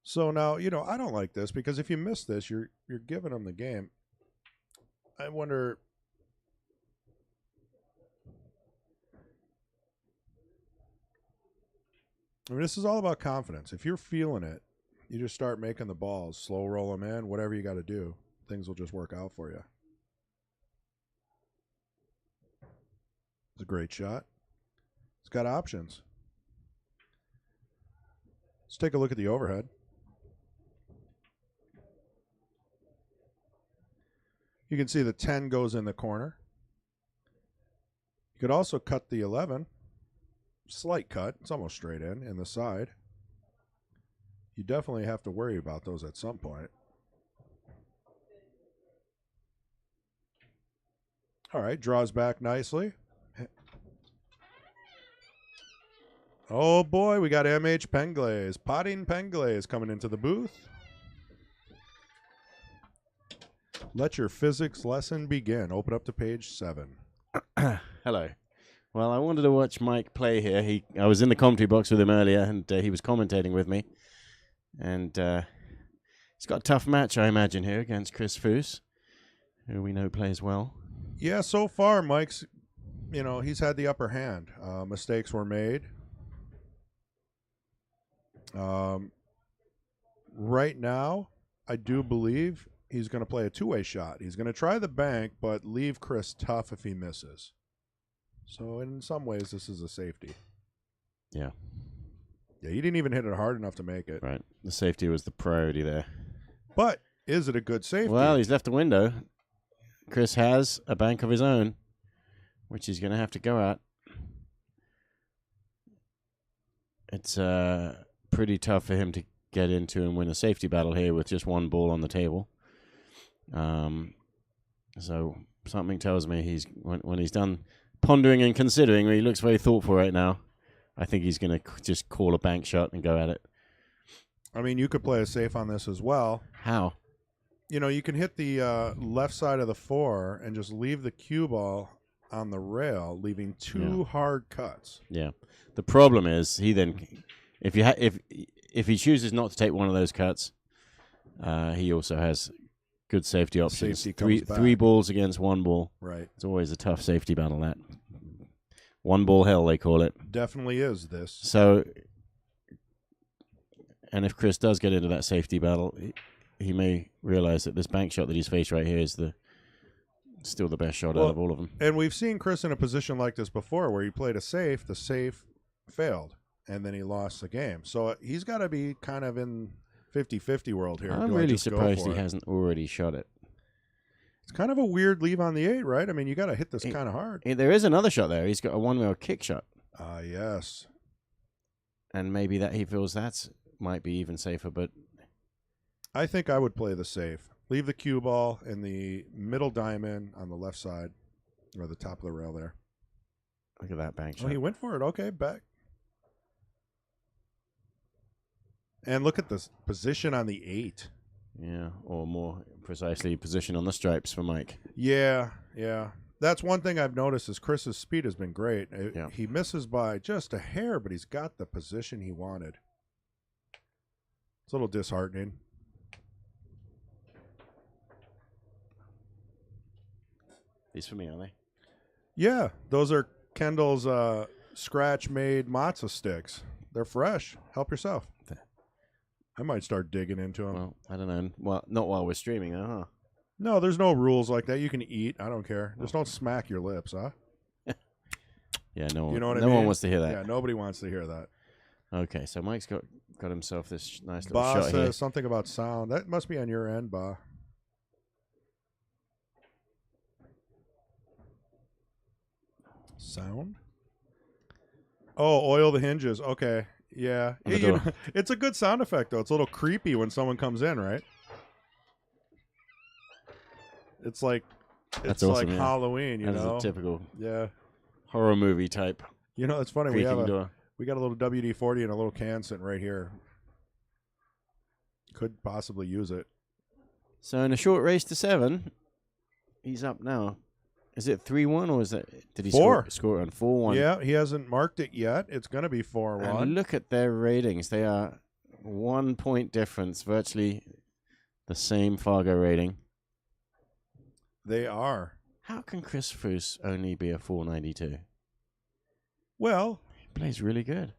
So now, I don't like this because if you miss this, you're giving them the game. I wonder, I mean, this is all about confidence. If you're feeling it, you just start making the balls, slow roll them in, whatever you got to do. Things will just work out for you. It's a great shot. It's got options. Let's take a look at the overhead. You can see the 10 goes in the corner. You could also cut the 11. Slight cut. It's almost straight in the side. You definitely have to worry about those at some point. All right, draws back nicely. Oh boy, we got MH Penglaze, Potting Penglaze coming into the booth. Let your physics lesson begin. Open up to page 7. Hello. Well, I wanted to watch Mike play here. I was in the commentary box with him earlier, and he was commentating with me. And he's got a tough match, I imagine, here against Chris Foose, who we know plays well. Yeah, so far, Mike's, he's had the upper hand. Mistakes were made. Right now, I do believe he's going to play a two-way shot. He's going to try the bank, but leave Chris tough if he misses. So in some ways, this is a safety. Yeah. Yeah, he didn't even hit it hard enough to make it. Right. The safety was the priority there. But is it a good safety? Well, he's left a window. Chris has a bank of his own, which he's going to have to go at. It's pretty tough for him to get into and win a safety battle here with just one ball on the table. So something tells me he's when he's done pondering and considering, he looks very thoughtful right now. I think he's going to just call a bank shot and go at it. I mean, you could play a safe on this as well. How? You can hit the left side of the 4 and just leave the cue ball on the rail, leaving 2 hard cuts. Yeah. The problem is he then, if he chooses not to take one of those cuts, he also has good safety options. Three balls against 1 ball. Right. It's always a tough safety battle, that. 1 ball hell, they call it. Definitely is this. So, and if Chris does get into that safety battle, he may realize that this bank shot that he's faced right here is still the best shot out of all of them. And we've seen Chris in a position like this before where he played a safe, the safe failed, and then he lost the game. So he's got to be kind of in 50-50 world here. I'm really surprised he hasn't already shot it. It's kind of a weird leave on the 8, right? I mean, you got to hit this kind of hard. There is another shot there. He's got a one-rail kick shot. Yes. And maybe that he feels might be even safer, but I think I would play the safe. Leave the cue ball in the middle diamond on the left side, or the top of the rail there. Look at that bank shot. Oh, he went for it. Okay, back. And look at this position on the 8. Yeah, or more precisely, position on the stripes for Mike. Yeah. That's one thing I've noticed is Chris's speed has been great. Yeah. He misses by just a hair, but he's got the position he wanted. It's a little disheartening. These for me, are they? Yeah, those are Kendall's scratch-made matzo sticks. They're fresh. Help yourself. I might start digging into them. Well, I don't know. Well, not while we're streaming, huh? No, there's no rules like that. You can eat. I don't care. Just don't smack your lips, huh? Yeah, no one. You know what I mean? mean? No one wants to hear that. Yeah, nobody wants to hear that. Okay, so Mike's got himself this nice little Ba shot says here. something about sound. That must be on your end, Ba. Sound? Oh, oil the hinges. Okay. Yeah. It's a good sound effect, though. It's a little creepy when someone comes in, right? It's like Awesome, yeah. Halloween, That is a typical horror movie type. It's funny. We got a little WD-40 and a little can sitting right here. Could possibly use it. So in a short race to 7, he's up now. Is it 3-1 or did he score on 4-1? Yeah, he hasn't marked it yet. It's going to be 4-1. And look at their ratings. They are 1 point difference, virtually the same Fargo rating. They are. How can Chris Foose only be a 492? Well, he plays really good.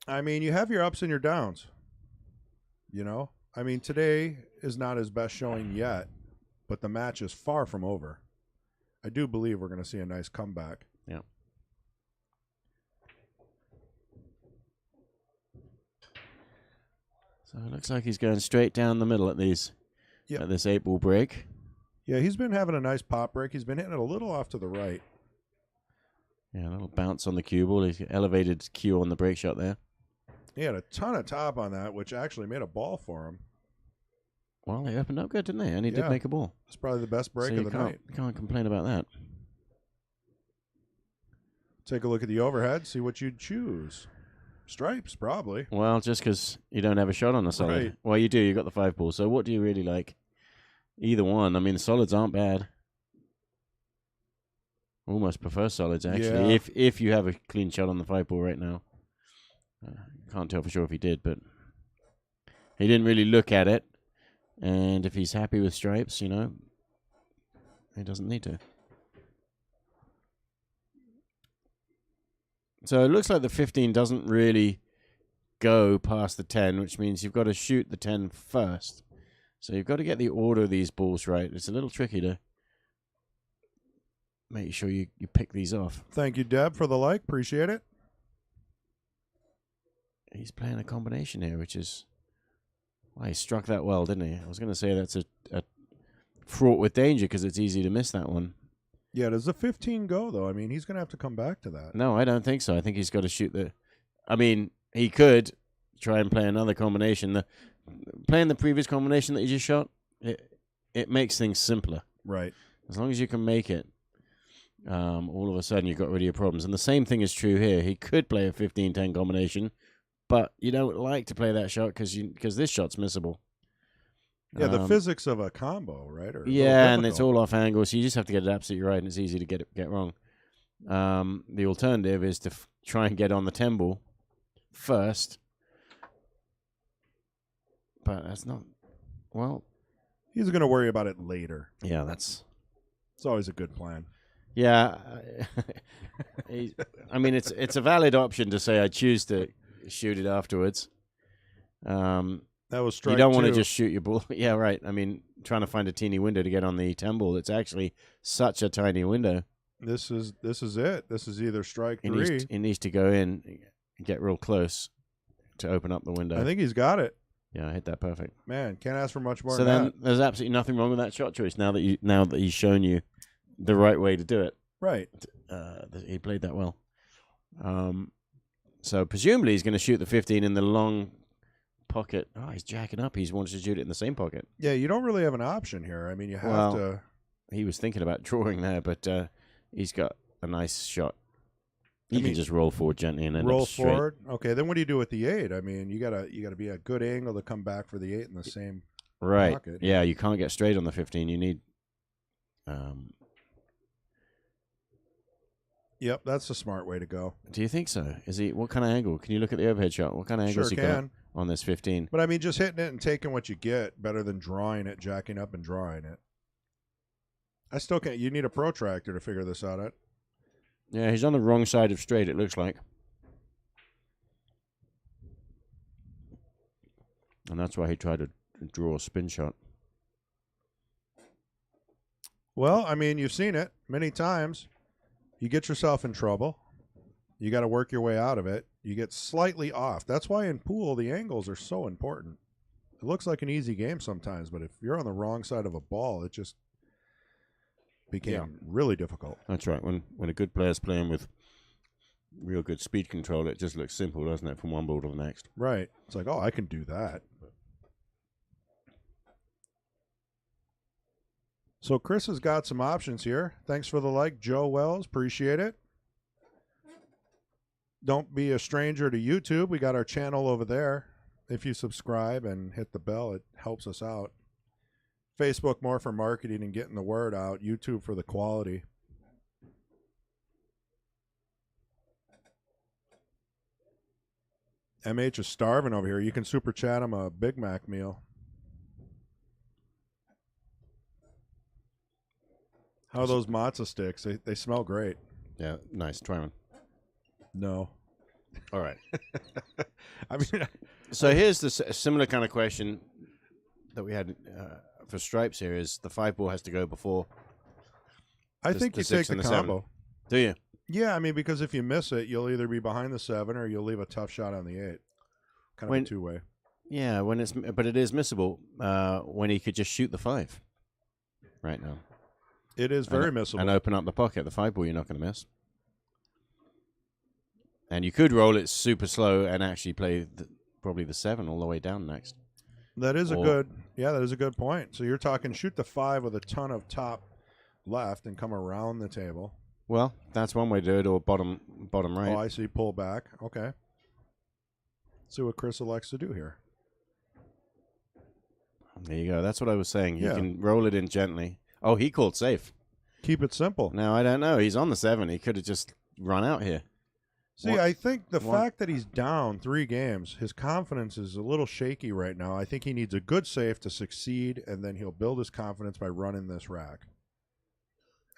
I mean, you have your ups and your downs. You know? I mean, today is not his best showing yet, but the match is far from over. I do believe we're going to see a nice comeback. Yeah. So it looks like he's going straight down the middle at these. Yep. At this 8-ball break. Yeah, he's been having a nice pop break. He's been hitting it a little off to the right. Yeah, a little bounce on the cue ball. He's elevated cue on the break shot there. He had a ton of top on that, which actually made a ball for him. Well, they opened up good, didn't they? And he did make a ball. It's probably the best break of the night. You can't complain about that. Take a look at the overhead, see what you'd choose. Stripes, probably. Well, just because you don't have a shot on the solid. Right. Well, you do. You got the 5-ball. So what do you really like? Either one. I mean, the solids aren't bad. Almost prefer solids, actually. Yeah. If you have a clean shot on the 5-ball right now. Can't tell for sure if he did, but he didn't really look at it. And if he's happy with stripes, he doesn't need to. So it looks like the 15 doesn't really go past the 10, which means you've got to shoot the 10 first. So you've got to get the order of these balls right. It's a little tricky to make sure you pick these off. Thank you, Deb, for the like. Appreciate it. He's playing a combination here, which is... Well, he struck that well, didn't he? I was going to say that's a fraught with danger because it's easy to miss that one. Yeah, does the 15 go, though? I mean, he's going to have to come back to that. No, I don't think so. I think he's got to shoot the... I mean, he could try and play another combination. Playing the previous combination that he just shot, it makes things simpler. Right. As long as you can make it, all of a sudden you've got rid of your problems. And the same thing is true here. He could play a 15-10 combination, but you don't like to play that shot because this shot's missable. Yeah, the physics of a combo, right? Yeah, and it's all off angle, so you just have to get it absolutely right, and it's easy to get wrong. The alternative is to try and get on the 10 ball first, but that's not... Well... He's going to worry about it later. Yeah, it's always a good plan. Yeah. I mean, it's a valid option to say I choose to shoot it afterwards. That was strike You don't want to two. just shoot your ball. Yeah, right. I mean, trying to find a teeny window to get on the 10 ball. It's actually such a tiny window. This is it. This is either strike three. It needs to go in and get real close to open up the window. I think he's got it. Yeah, I hit that perfect. Man, can't ask for much more So than then that. there's absolutely nothing wrong with that shot choice now that he's shown you the right way to do it. Right. He played that well. So presumably he's going to shoot the 15 in the long pocket. Oh, he's jacking up. He wants to shoot it in the same pocket. Yeah, you don't really have an option here. I mean, you have to... He was thinking about drawing there, but he's got a nice shot. You can just roll forward gently and then roll straight. forward. Okay, then what do you do with the 8? I mean, you gotta be a good angle to come back for the 8 in the same pocket. Yeah, you can't get straight on the 15. You need... Yep, that's the smart way to go. Do you think so? What kind of angle? Can you look at the overhead shot? What kind of angles Sure he got can. on this 15? But I mean, just hitting it and taking what you get better than drawing it, jacking up and drawing it. I still can't. You need a protractor to figure this out. Yeah, he's on the wrong side of straight, it looks like. And that's why he tried to draw a spin shot. Well, I mean, you've seen it many times. You get yourself in trouble. You got to work your way out of it. You get slightly off. That's why in pool, the angles are so important. It looks like an easy game sometimes, but if you're on the wrong side of a ball, it just became really difficult. That's right. When a good player's playing with real good speed control, it just looks simple, doesn't it, from one ball to the next? Right. It's like, oh, I can do that. So Chris has got some options here. Thanks for the like, Joe Wells. Appreciate it. Don't be a stranger to YouTube. We got our channel over there. If you subscribe and hit the bell, it helps us out. Facebook more for marketing and getting the word out. YouTube for the quality. MH is starving over here. You can super chat him a Big Mac meal. How are those matzo sticks? They smell great. Yeah, nice. Try one. No. All right. I mean, so here's the similar kind of question that we had for stripes here is the 5-ball has to go before. I think you take the combo. 7. Do you? Yeah, I mean, because if you miss it, you'll either be behind the 7 or you'll leave a tough shot on the 8. Kind of a two-way. Yeah, but it is missable when he could just shoot the 5 right now. It is very missable. And open up the pocket. The 5-ball you're not going to miss. And you could roll it super slow and actually play probably the 7 all the way down next. That is that is a good point. So you're talking shoot the 5 with a ton of top left and come around the table. Well, that's one way to do it, or bottom right. Oh, I see. Pull back. Okay. See what Chris elects to do here. There you go. That's what I was saying. You can roll it in gently. Oh, he called safe. Keep it simple. Now, I don't know. He's on the 7. He could have just run out here. See, I think the fact that he's down 3 games, his confidence is a little shaky right now. I think he needs a good safe to succeed, and then he'll build his confidence by running this rack.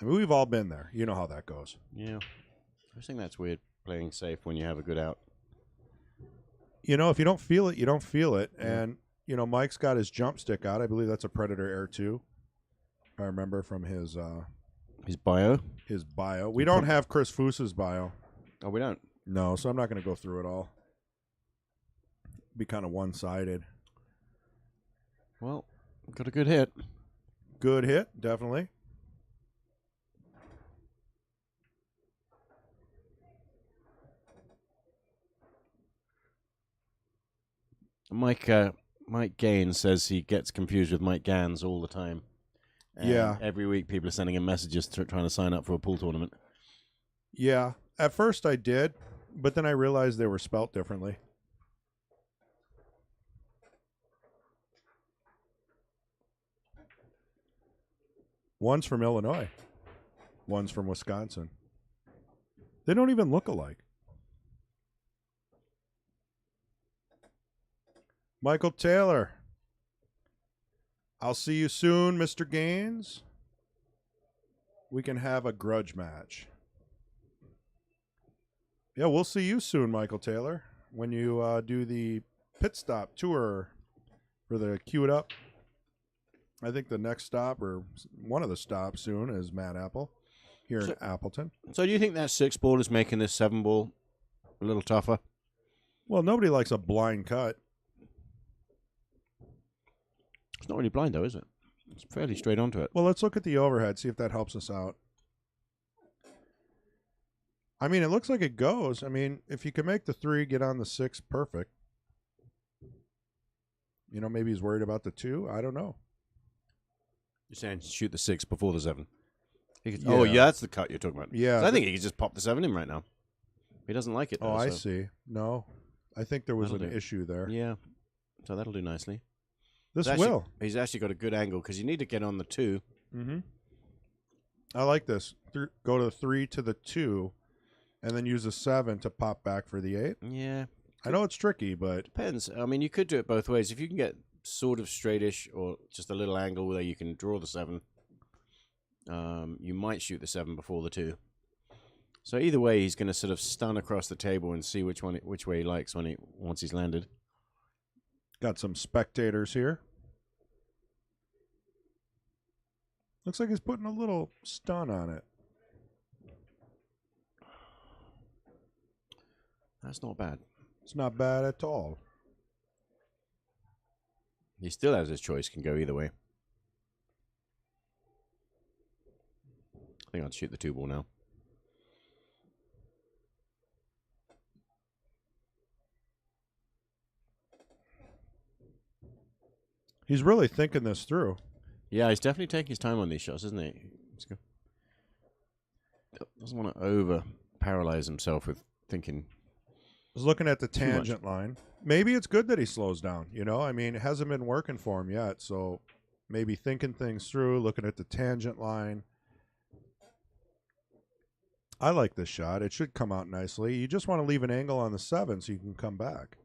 I mean, we've all been there. You know how that goes. Yeah. I think that's weird, playing safe when you have a good out. You know, if you don't feel it, you don't feel it. Yeah. And, you know, Mike's got his jump stick out. I believe that's a Predator Air 2. I remember from his bio. His bio. We don't have Chris Foose's bio. Oh, we don't? No, so I'm not going to go through it all. Be kind of one-sided. Well, got a good hit. Good hit, definitely. Mike Gaines says he gets confused with Mike Gans all the time. And every week people are sending him messages trying to sign up for a pool tournament. Yeah. At first I did, but then I realized they were spelt differently. One's from Illinois. One's from Wisconsin. They don't even look alike. Michael Taylor. I'll see you soon, Mr. Gaines. We can have a grudge match. Yeah, we'll see you soon, Michael Taylor, when you do the pit stop tour for the Queue It Up. I think the next stop, or one of the stops soon, is Mad Apple here in Appleton. So do you think that 6-ball is making this 7-ball a little tougher? Well, nobody likes a blind cut. It's not really blind, though, is it? It's fairly straight onto it. Well, let's look at the overhead, see if that helps us out. I mean, it looks like it goes. I mean, if you can make the 3, get on the 6, perfect. You know, maybe he's worried about the 2. I don't know. You're saying shoot the 6 before the 7. Oh, yeah, that's the cut you're talking about. Yeah. So I think he could just pop the 7 in right now. He doesn't like it, though. Oh, I see. No. I think there was an issue there. Yeah. So that'll do nicely. This will. He's actually got a good angle because you need to get on the 2. Mm-hmm. I like this. Go to the 3 to the 2, and then use a 7 to pop back for the 8. Yeah. I know it's tricky, but... Depends. I mean, you could do it both ways. If you can get sort of straightish or just a little angle where you can draw the 7, you might shoot the 7 before the 2. So either way, he's going to sort of stun across the table and see which way he likes once he's landed. Got some spectators here. Looks like he's putting a little stun on it. That's not bad. It's not bad at all. He still has his choice, can go either way. I think I'll shoot the 2-ball now. He's really thinking this through. Yeah, he's definitely taking his time on these shots, isn't he? Doesn't want to over-paralyze himself with thinking. He's looking at the tangent line. Maybe it's good that he slows down, you know? I mean, it hasn't been working for him yet, so maybe thinking things through, looking at the tangent line. I like this shot. It should come out nicely. You just want to leave an angle on the 7 so you can come back.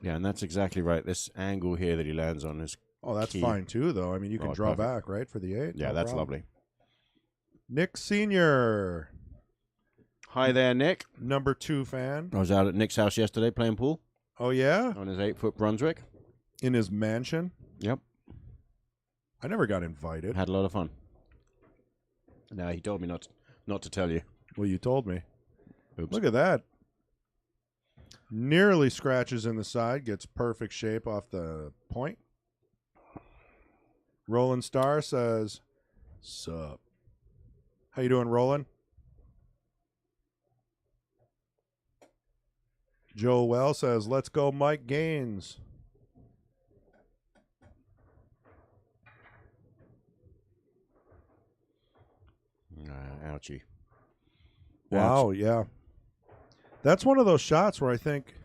Yeah, and that's exactly right. This angle here that he lands on is that's key. Fine, too, though. I mean, you can draw back, right, for the 8? Yeah, that's lovely. Nick Sr. Hi there, Nick. Number 2 fan. I was out at Nick's house yesterday playing pool. Oh, yeah? On his 8-foot Brunswick. In his mansion? Yep. I never got invited. Had a lot of fun. No, he told me not to tell you. Well, you told me. Oops. Look at that. Nearly scratches in the side. Gets perfect shape off the point. Roland Star says, sup. How you doing, Roland? Joe Well says, let's go Mike Gaines. Ouchie. Wow, Ouch. yeah. That's one of those shots where I think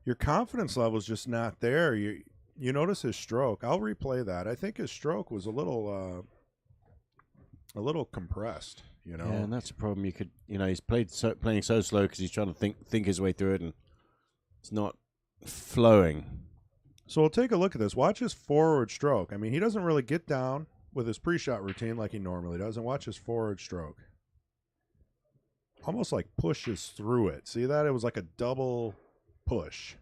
your confidence level is just not there. You notice his stroke. I'll replay that. I think his stroke was a little compressed. You know, Yeah, and that's a problem. He's playing so slow because he's trying to think his way through it, and it's not flowing. So we'll take a look at this. Watch his forward stroke. I mean, he doesn't really get down with his pre-shot routine like he normally does, and watch his forward stroke. Almost like pushes through it. See that? It was like a double push.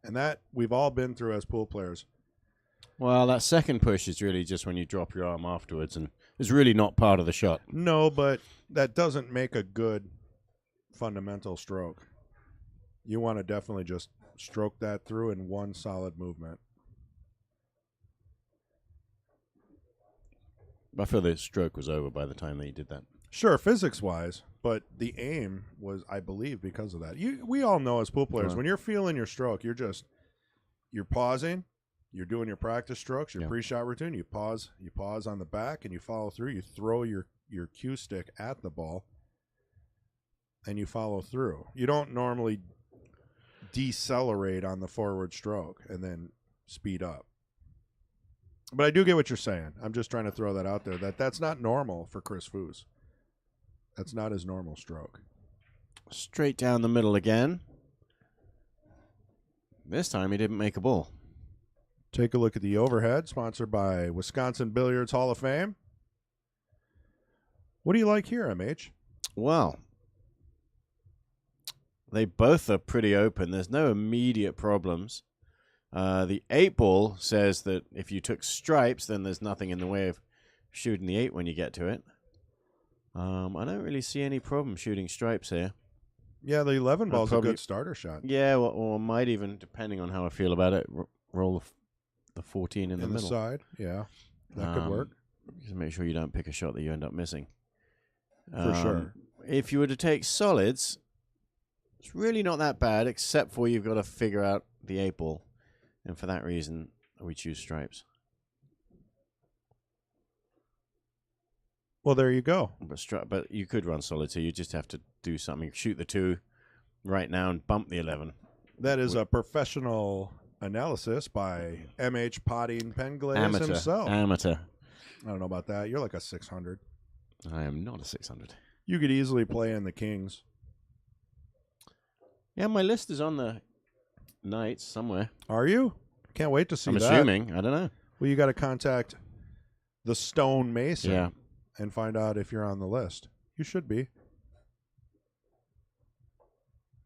And that we've all been through as pool players. Well, that second push is really just when you drop your arm afterwards, and it's really not part of the shot. No, but that doesn't make a good fundamental stroke. You want to definitely just stroke that through in one solid movement. I feel the stroke was over by the time that he did that. Sure, physics-wise, but the aim was, I believe, because of that. We all know as pool players, when you're feeling your stroke, you're pausing, you're doing your practice strokes, your pre-shot routine, you pause on the back, and you follow through. You throw your cue stick at the ball, and you follow through. You don't normally decelerate on the forward stroke and then speed up. But I do get what you're saying. I'm just trying to throw that out there, that's not normal for Chris Foose. That's not his normal stroke. Straight down the middle again. This time he didn't make a ball. Take a look at the overhead, sponsored by Wisconsin Billiards Hall of Fame. What do you like here, MH? Well, they both are pretty open. There's no immediate problems. The 8-ball says that if you took stripes, then there's nothing in the way of shooting the 8 when you get to it. I don't really see any problem shooting stripes here. Yeah, the 11 ball's a good starter shot. Yeah, or might even, depending on how I feel about it, roll the 14 in the middle. Side, yeah. That could work. Just make sure you don't pick a shot that you end up missing. For sure. If you were to take solids, it's really not that bad, except for you've got to figure out the 8-ball. And for that reason, we choose stripes. Well, there you go. But you could run solid, so you just have to do something. Shoot the 2 right now and bump the 11. That is a professional analysis by MH Potting Penglaze himself. Amateur. I don't know about that. You're like a 600. I am not a 600. You could easily play in the Kings. Yeah, my list is on the Knights somewhere. Are you? Can't wait to see that. I'm assuming. I don't know. Well, you got to contact the Stone Mason Yeah. and find out if you're on the list. You should be.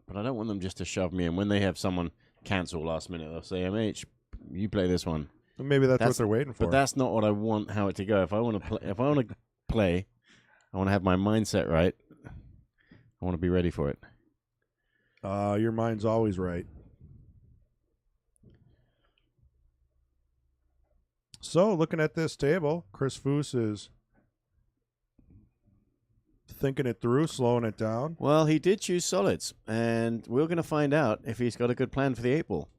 But I don't want them just to shove me in. When they have someone cancel last minute, they'll say, MH, you play this one. Well, maybe that's what they're waiting for. But that's not what I want how it to go. If I want to play, I want to have my mindset right. I want to be ready for it. Your mind's always right. So, looking at this table, Chris Foose is thinking it through, slowing it down. Well, he did choose solids, and we're going to find out if he's got a good plan for the 8-ball.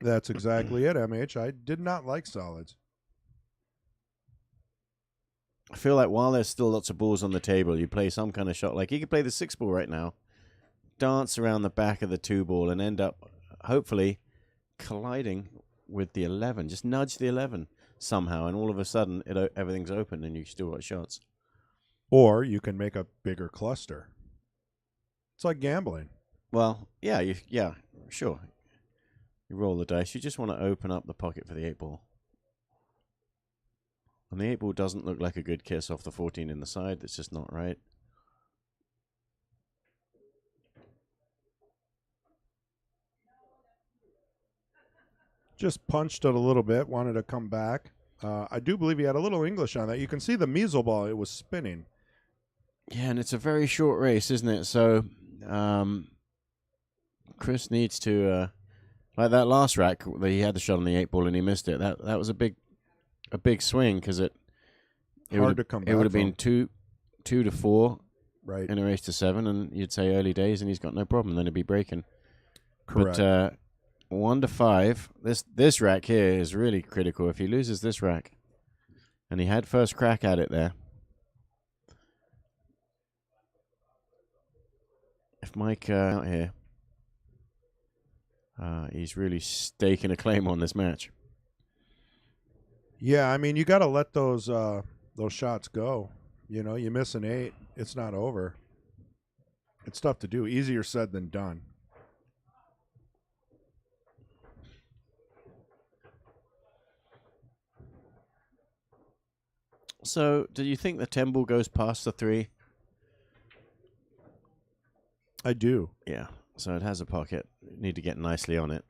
That's exactly it, MH. I did not like solids. I feel like while there's still lots of balls on the table, you play some kind of shot. Like, he could play the 6-ball right now, dance around the back of the 2-ball, and end up, hopefully, colliding with the 11. Just nudge the 11 somehow, and all of a sudden, everything's open, and you still got shots. Or you can make a bigger cluster. It's like gambling. Well, yeah, sure. You roll the dice. You just want to open up the pocket for the 8-ball. And the 8-ball doesn't look like a good kiss off the 14 in the side. That's just not right. Just punched it a little bit, wanted to come back. I do believe he had a little English on that. You can see the measle ball, it was spinning. Yeah, and it's a very short race, isn't it? So Chris needs to, like that last rack, he had the shot on the 8-ball and he missed it. That was a big swing because it hard to come back. It would have been 2 to 4, right, in a race to 7, and you'd say early days, and he's got no problem. Then he'd be breaking. Correct. But 1 to 5. This rack here is really critical. If he loses this rack, and he had first crack at it there. If Mike out here, he's really staking a claim on this match. Yeah, I mean, you got to let those shots go. You know, you miss an 8, it's not over. It's tough to do. Easier said than done. So, do you think the 10-ball goes past the 3? I do. Yeah. So it has a pocket. Need to get nicely on it.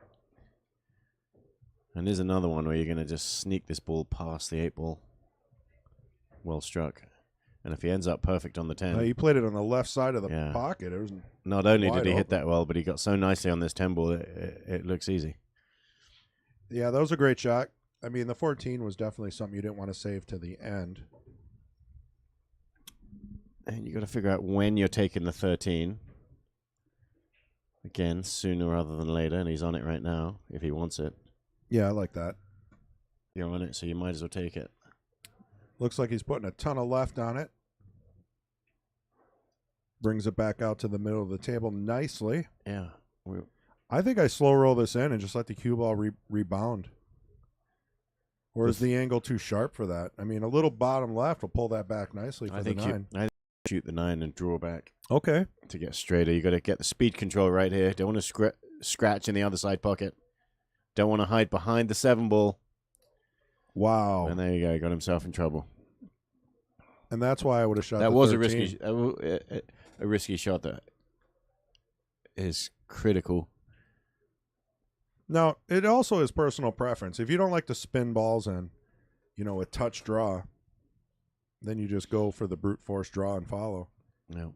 And there's another one where you're going to just sneak this ball past the 8-ball. Well struck. And if he ends up perfect on the 10. He played it on the left side of the pocket. It was not only did he open. hit that well, but he got so nicely on this 10-ball, it looks easy. Yeah, that was a great shot. I mean, the 14 was definitely something you didn't want to save to the end. And you got to figure out when you're taking the 13. Again, sooner rather than later, and he's on it right now if he wants it. Yeah, I like that. You're on it, so you might as well take it. Looks like he's putting a ton of left on it. Brings it back out to the middle of the table nicely. Yeah. I think I slow roll this in and just let the cue ball rebound. Or is the angle too sharp for that? I mean, a little bottom left will pull that back nicely for the 9. I shoot the 9 and draw back. Okay. To get straighter, you got to get the speed control right here. Don't want to scratch in the other side pocket. Don't want to hide behind the 7-ball. Wow. And there you go. He got himself in trouble. And that's why I would have shot. That was a risky shot that is critical. Now, it also is personal preference. If you don't like to spin balls in, with touch draw, then you just go for the brute force draw and follow. No.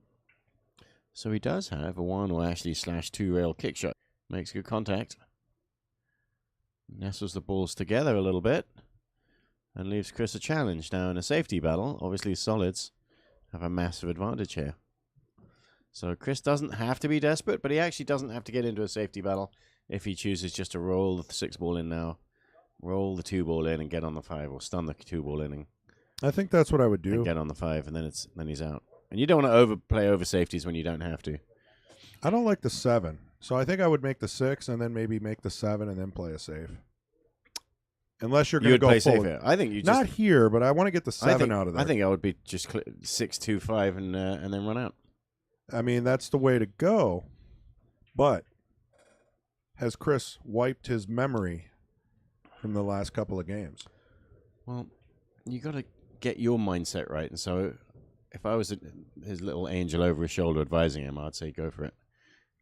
So he does have a 1 or actually /2 rail kick shot. Makes good contact. Nestles the balls together a little bit. And leaves Chris a challenge. Now in a safety battle, obviously solids have a massive advantage here. So Chris doesn't have to be desperate, but he actually doesn't have to get into a safety battle if he chooses just to roll the 6-ball in now, roll the 2-ball in and get on the 5, or stun the 2-ball in. I think that's what I would do. And get on the 5, and then he's out. And you don't want to overplay over safeties when you don't have to. I don't like the 7, so I think I would make the 6 and then maybe make the 7 and then play a safe. Unless you're going to go play full. Safe here. I think you just not here, but I want to get the 7 out of there. I think I would be just 6, 2, 5, and then run out. I mean, that's the way to go. But has Chris wiped his memory from the last couple of games? Well, you got to get your mindset right. And so, if I was his little angel over his shoulder advising him, I'd say go for it.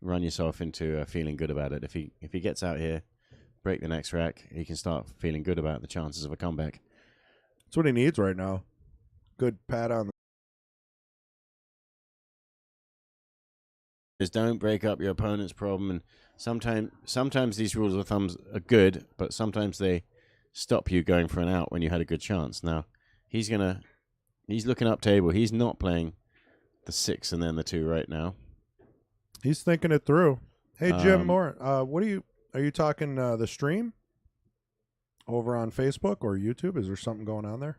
Run yourself into feeling good about it. If he gets out here, break the next rack, he can start feeling good about the chances of a comeback. That's what he needs right now. Good pat on the is don't break up your opponent's problem, and sometimes these rules of thumbs are good, but sometimes they stop you going for an out when you had a good chance. Now he's looking up table. He's not playing the 6 and then the 2 right now. He's thinking it through. Hey Jim Moore, are you talking the stream over on Facebook or YouTube? Is there something going on there?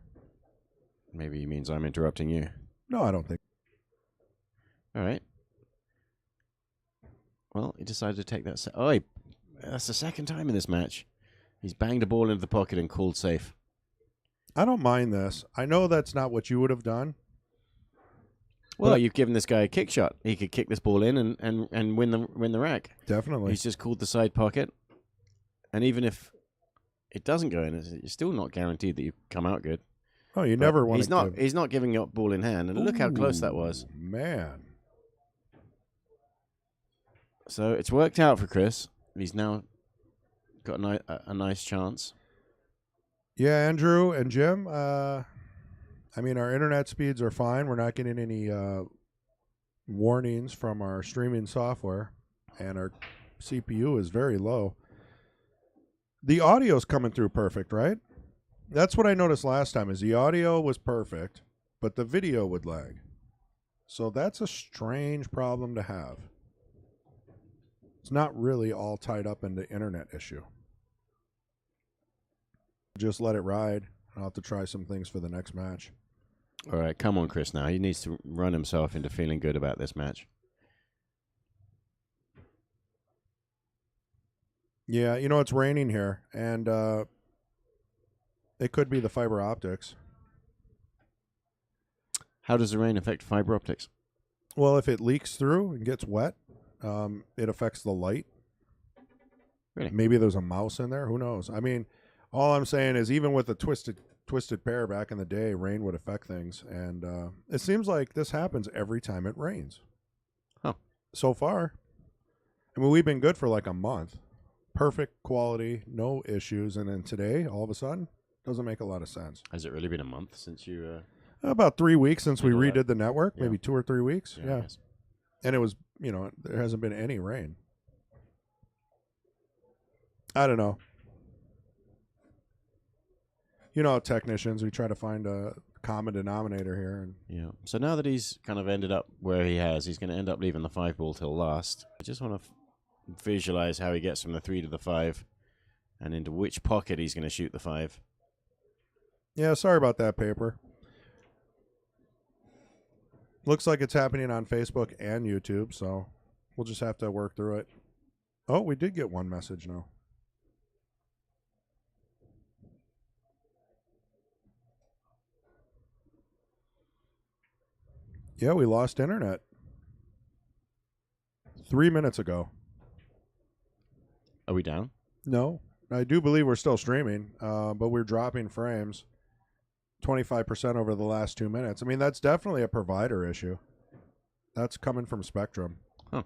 Maybe he means I'm interrupting you. No, I don't think. All right. Well, he decided to take that. That's the second time in this match. He's banged a ball into the pocket and called safe. I don't mind this. I know that's not what you would have done. Well, you've given this guy a kick shot. He could kick this ball in and win the rack. Definitely. He's just called the side pocket. And even if it doesn't go in, you're still not guaranteed that you come out good. Oh, you never want to. He's not giving up ball in hand. And look how close that was. Man. So it's worked out for Chris. He's now got a nice chance. Yeah, Andrew and Jim. I mean, our internet speeds are fine. We're not getting any warnings from our streaming software, and our CPU is very low. The audio's coming through perfect, right? That's what I noticed last time, is the audio was perfect, but the video would lag. So that's a strange problem to have. It's not really all tied up in the internet issue. Just let it ride. I'll have to try some things for the next match. All right, come on, Chris, now. He needs to run himself into feeling good about this match. Yeah, you know, it's raining here, and it could be the fiber optics. How does the rain affect fiber optics? Well, if it leaks through and gets wet, it affects the light. Really? Maybe there's a mouse in there. Who knows? I mean, all I'm saying is even with the twisted pair back in the day, rain would affect things. And it seems like this happens every time it rains. Huh. So far. I mean, we've been good for like a month. Perfect quality, no issues. And then today, all of a sudden, doesn't make a lot of sense. Has it really been a month since you... About 3 weeks since we redid that? the network. Yeah. Maybe 2 or 3 weeks. I Yeah. guess. And it was, you know, there hasn't been any rain. I don't know. You know, technicians, we try to find a common denominator here. And Yeah. So now that he's kind of ended up where he has, he's going to end up leaving the 5 ball till last. I just want to visualize how he gets from the 3 to the 5 and into which pocket he's going to shoot the 5. yeah, sorry about that, paper. Looks like it's happening on Facebook and YouTube, so we'll just have to work through it. Oh, we did get one message now. Yeah, we lost internet 3 minutes ago. Are we down? No, I do believe we're still streaming, but we're dropping frames 25% over the last 2 minutes. I mean, that's definitely a provider issue. That's coming from Spectrum. Huh.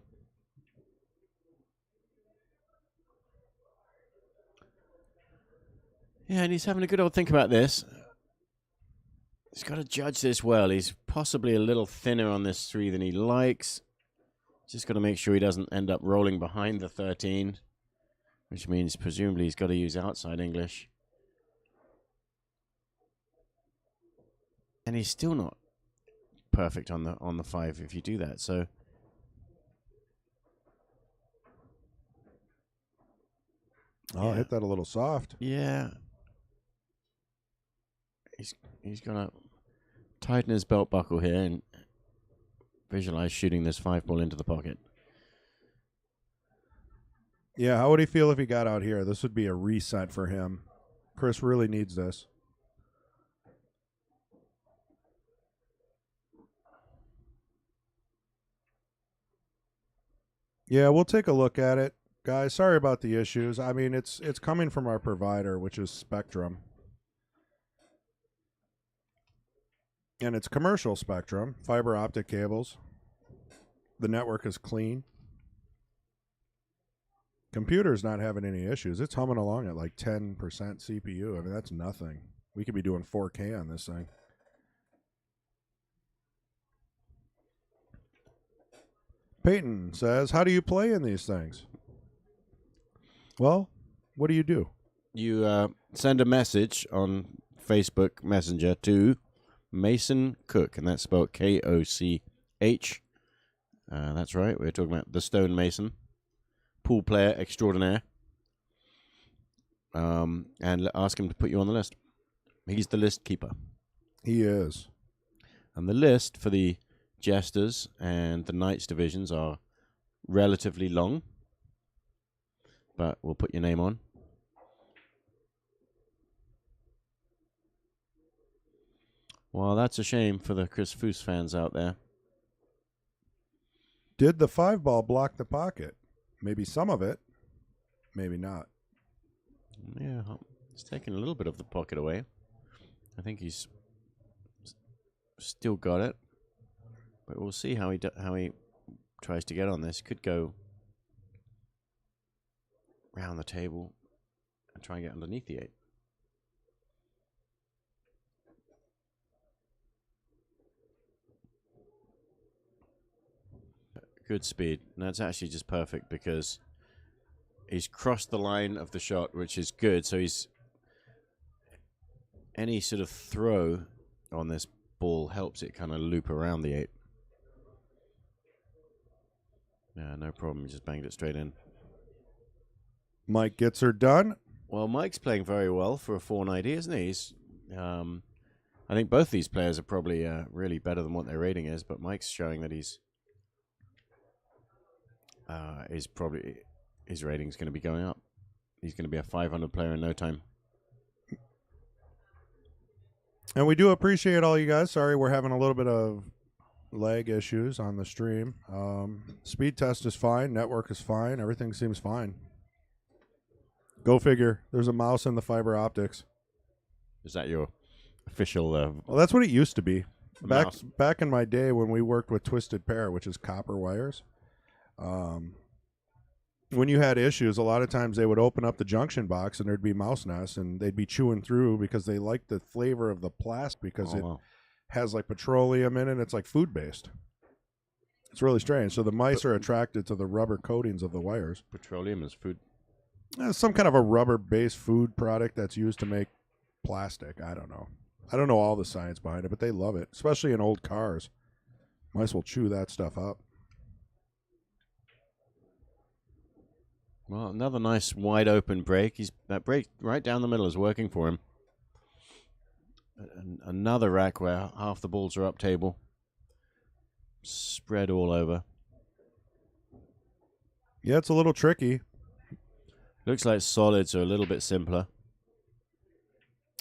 Yeah, and he's having a good old think about this. He's got to judge this well. He's possibly a little thinner on this 3 than he likes. Just got to make sure he doesn't end up rolling behind the 13, which means presumably he's got to use outside English. And he's still not perfect on the 5 if you do that. So I'll hit that a little soft. yeah. He's gonna tighten his belt buckle here and visualize shooting this 5 ball into the pocket. Yeah, how would he feel if he got out here? This would be a reset for him. Chris really needs this. Yeah, we'll take a look at it. Guys, sorry about the issues. I mean, it's coming from our provider, which is Spectrum. And it's commercial Spectrum, fiber optic cables. The network is clean. Computer's not having any issues. It's humming along at like 10% CPU. I mean, that's nothing. We could be doing 4K on this thing. Peyton says, how do you play in these things? Well, what do? You send a message on Facebook Messenger to Mason Cook, and that's spelled K-O-C-H. That's right. We're talking about the Stone Mason, pool player extraordinaire. And ask him to put you on the list. He's the list keeper. He is. And the list for the Jesters and the Knights divisions are relatively long, but we'll put your name on. Well, that's a shame for the Chris Foose fans out there. Did the 5 ball block the pocket? Maybe some of it, maybe not. Yeah, he's taking a little bit of the pocket away. I think he's still got it, but we'll see how he tries to get on this. Could go round the table. and try and get underneath the 8. Good speed. And that's actually just perfect because he's crossed the line of the shot, which is good. So he's any sort of throw on this ball helps it kind of loop around the 8. Yeah, no problem. He just banged it straight in. Mike gets her done. Well, Mike's playing very well for a 490, isn't he? He's, I think both these players are probably really better than what their rating is, but Mike's showing that he's probably his rating's going to be going up. He's going to be a 500 player in no time. And we do appreciate all you guys. Sorry, we're having a little bit of lag issues on the stream. Speed test is fine. Network is fine. Everything seems fine. Go figure. There's a mouse in the fiber optics. Is that your official? Well, that's what it used to be. Mouse. Back in my day when we worked with Twisted Pair, which is copper wires. When you had issues, a lot of times they would open up the junction box and there'd be mouse nests, and they'd be chewing through because they like the flavor of the plastic because it has like petroleum in it. It's like food based. It's really strange. So the mice are attracted to the rubber coatings of the wires. Petroleum is food. Some kind of a rubber based food product that's used to make plastic. I don't know. I don't know all the science behind it, but they love it, especially in old cars. Mice will chew that stuff up. Well, another nice wide open break. That break right down the middle is working for him. Another rack where half the balls are up table. Spread all over. Yeah, it's a little tricky. Looks like solids are a little bit simpler.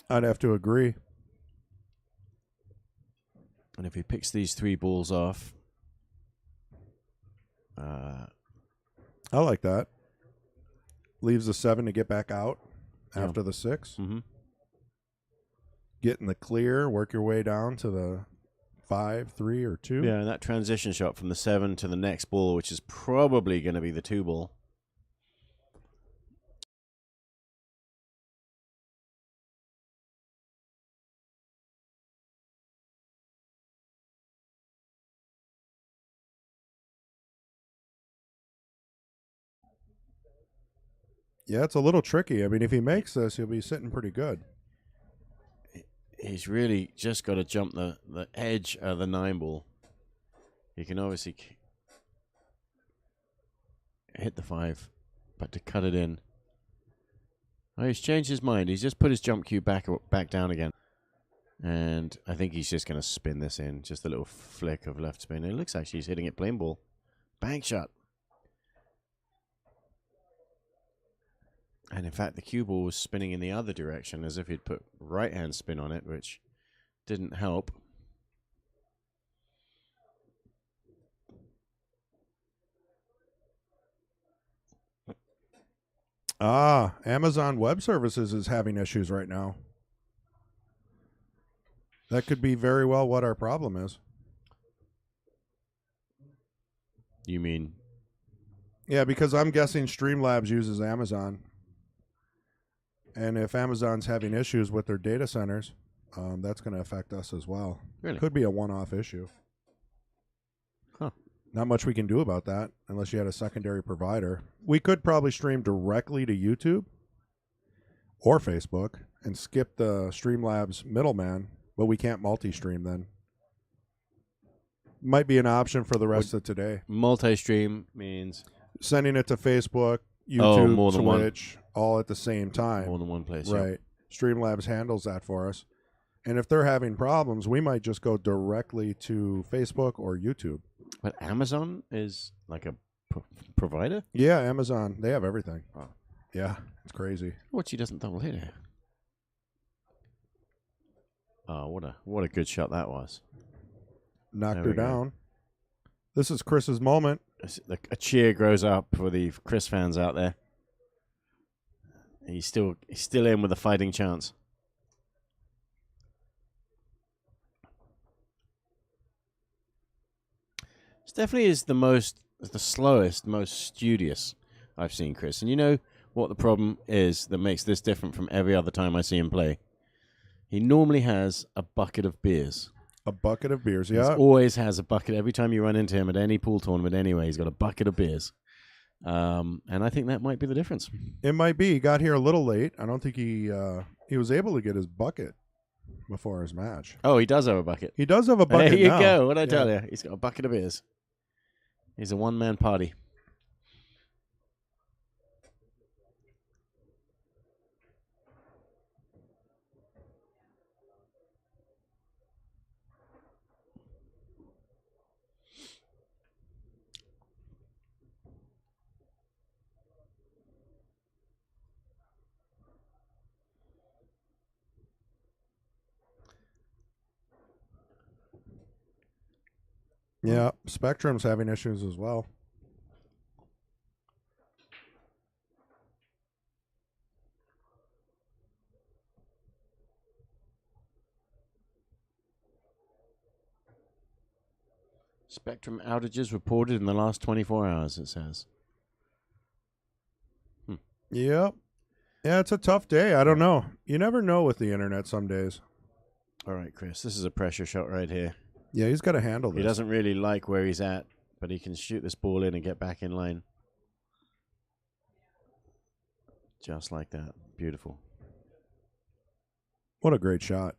I'd have to agree. And if he picks these 3 balls off... I like that. Leaves the 7 to get back out after the 6. Mm-hmm. Get in the clear, work your way down to the 5, 3, or 2. Yeah, and that transition shot from the 7 to the next ball, which is probably going to be the 2 ball. Yeah, it's a little tricky. I mean, if he makes this, he'll be sitting pretty good. He's really just got to jump the edge of the 9 ball. He can obviously hit the 5, but to cut it in. Oh, he's changed his mind. He's just put his jump cue back down again. And I think he's just going to spin this in. Just a little flick of left spin. It looks like he's hitting it plain ball. Bank shot. And in fact, the cue ball was spinning in the other direction as if he'd put right-hand spin on it, which didn't help. Amazon Web Services is having issues right now. That could be very well what our problem is. You mean? Yeah, because I'm guessing Streamlabs uses Amazon. And if Amazon's having issues with their data centers, that's going to affect us as well. Really? Could be a one-off issue. Huh. Not much we can do about that unless you had a secondary provider. We could probably stream directly to YouTube or Facebook and skip the Streamlabs middleman, but we can't multi-stream then. Might be an option for the rest of today. Multi-stream means? Sending it to Facebook, YouTube, more than Twitch, all at the same time. More than one place, right. Yeah. Streamlabs handles that for us. And if they're having problems, we might just go directly to Facebook or YouTube. But Amazon is like a provider? Yeah, Amazon. They have everything. Wow. Yeah, it's crazy. Watch, he doesn't double hit here. Oh, what a good shot that was. Knocked her down. This is Chris's moment. A cheer grows up for the Chris fans out there. He's still in with a fighting chance. This definitely is the slowest, most studious I've seen Chris. And you know, what the problem is that makes this different from every other time I see him play. He normally has a bucket of beers. A bucket of beers, yeah. He always has a bucket. Every time you run into him at any pool tournament anyway, he's got a bucket of beers. And I think that might be the difference. It might be. He got here a little late. I don't think he was able to get his bucket before his match. Oh, he does have a bucket. He does have a bucket There you now. go. What'd I tell you? He's got a bucket of beers. He's a one-man party. Yeah, Spectrum's having issues as well. Spectrum outages reported in the last 24 hours, it says. Yep. Yeah, it's a tough day. I don't know. You never know with the internet some days. All right, Chris, this is a pressure shot right here. Yeah, he's got to handle this. He doesn't really like where he's at, but he can shoot this ball in and get back in line. Just like that. Beautiful. What a great shot.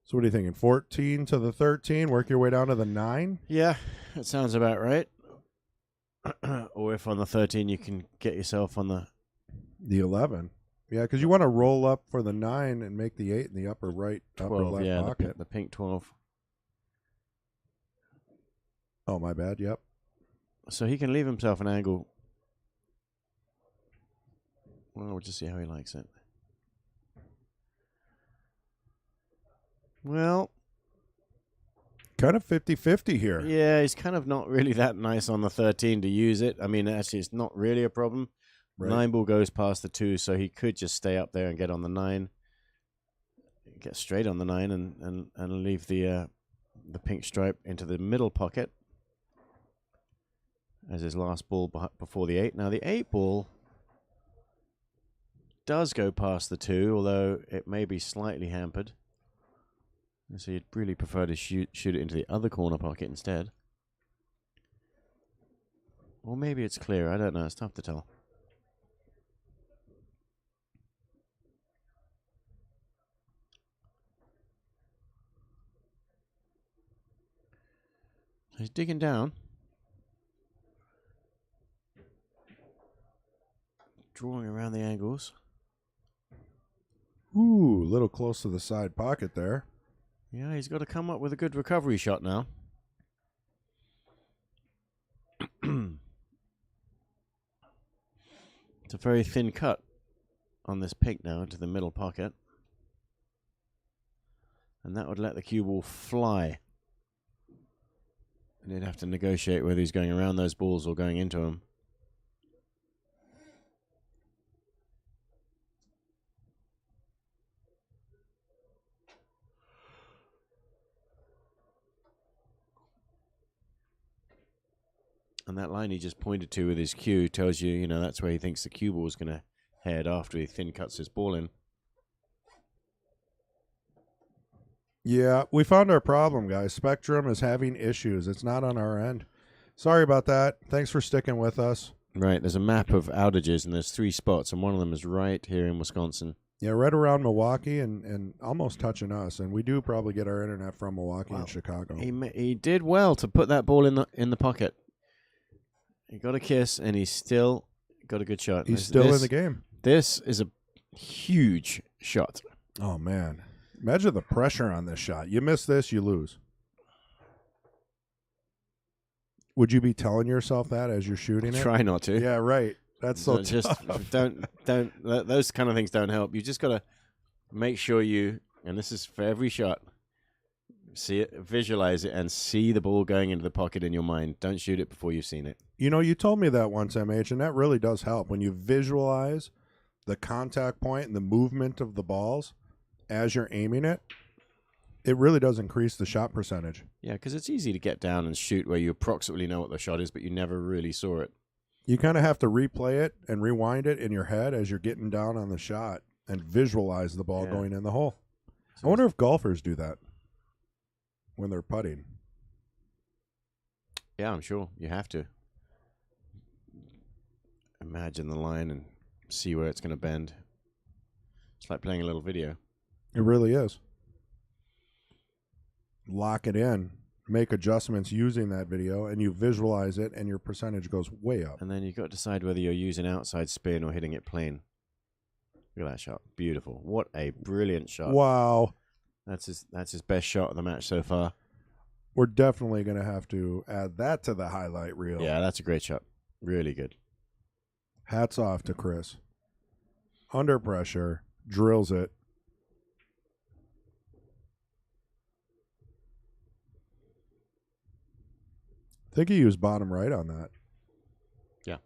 So what are you thinking? 14 to the 13, work your way down to the 9? Yeah, that sounds about right. Or if on the 13 you can get yourself on the 11. Yeah, because you want to roll up for the 9 and make the 8 in the upper right, 12, upper left yeah, pocket. the pink 12. Oh, my bad. Yep. So he can leave himself an angle. Well, we'll just see how he likes it. Well, kind of 50-50 here. Yeah, he's kind of not really that nice on the 13 to use it. I mean, actually, it's not really a problem. Right. 9 ball goes past the 2, so he could just stay up there and get on the 9. Get straight on the 9 and leave the pink stripe into the middle pocket as his last ball before the 8. Now, the 8 ball does go past the 2, although it may be slightly hampered. So you'd really prefer to shoot it into the other corner pocket instead. Or maybe it's clear. I don't know. It's tough to tell. He's digging down. Drawing around the angles. Ooh, a little close to the side pocket there. Yeah, he's got to come up with a good recovery shot now. It's a very thin cut on this pink now into the middle pocket. And that would let the cue ball fly. And he'd have to negotiate whether he's going around those balls or going into them. And that line he just pointed to with his cue tells you, you know, that's where he thinks the cue ball is going to head after he thin cuts his ball in. Yeah, we found our problem, guys. Spectrum is having issues. It's not on our end. Sorry about that. Thanks for sticking with us. Right, there's a map of outages, and there's 3 spots, and one of them is right here in Wisconsin. Yeah, right around Milwaukee and almost touching us. And we do probably get our internet from Milwaukee and Chicago. He did well to put that ball in the pocket. He got a kiss, and he's still got a good shot. He's still in the game. This is a huge shot. Oh, man. Imagine the pressure on this shot. You miss this, you lose. Would you be telling yourself that as you're shooting it? Try not to. Yeah, right. That's so just tough. don't those kind of things don't help. You just got to make sure you, and this is for every shot, see it, visualize it, and see the ball going into the pocket in your mind. Don't shoot it before you've seen it. You know, you told me that once, MH, and that really does help. When you visualize the contact point and the movement of the balls as you're aiming it, It really does increase the shot percentage. Yeah, because it's easy to get down and shoot where you approximately know what the shot is, but you never really saw it. You kind of have to replay it and rewind it in your head as you're getting down on the shot and visualize the ball going in the hole. I wonder if golfers do that when they're putting. Yeah, I'm sure you have to imagine the line and see where it's going to bend. It's like playing a little video. It really is. Lock it in, make adjustments using that video, and you visualize it, and your percentage goes way up. And then you've got to decide whether you're using outside spin or hitting it plain. Look at that shot. Beautiful. What a brilliant shot. Wow. That's his best shot of the match so far. We're definitely going to have to add that to the highlight reel. Yeah, that's a great shot. Really good. Hats off to Chris. Under pressure, drills it. I think he used bottom right on that. Yeah.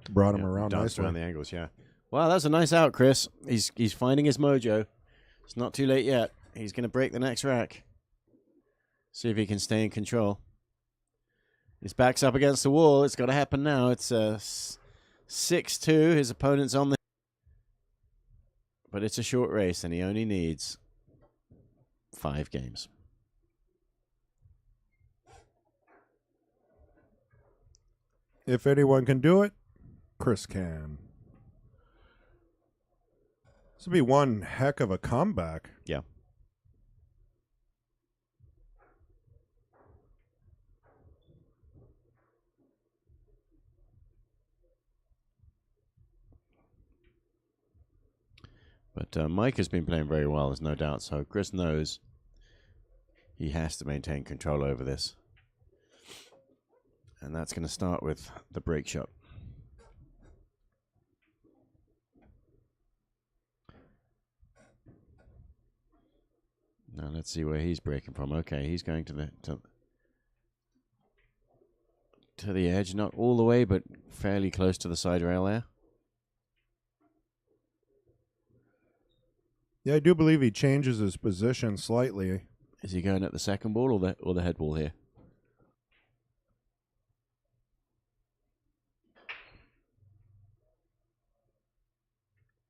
Brought him around danced nicely. around the angles, yeah. Well, that's a nice out, Chris. He's finding his mojo. It's not too late yet. He's going to break the next rack. See if he can stay in control. His back's up against the wall. It's got to happen now. It's 6-2. His opponent's on the... But it's a short race, and he only needs 5 games. If anyone can do it, Chris can. This would be one heck of a comeback. Yeah. But Mike has been playing very well, there's no doubt. So Chris knows he has to maintain control over this. And that's going to start with the break shot. Now let's see where he's breaking from. Okay, he's going to the edge, not all the way, but fairly close to the side rail there. Yeah, I do believe he changes his position slightly. Is he going at the second ball or the head ball here?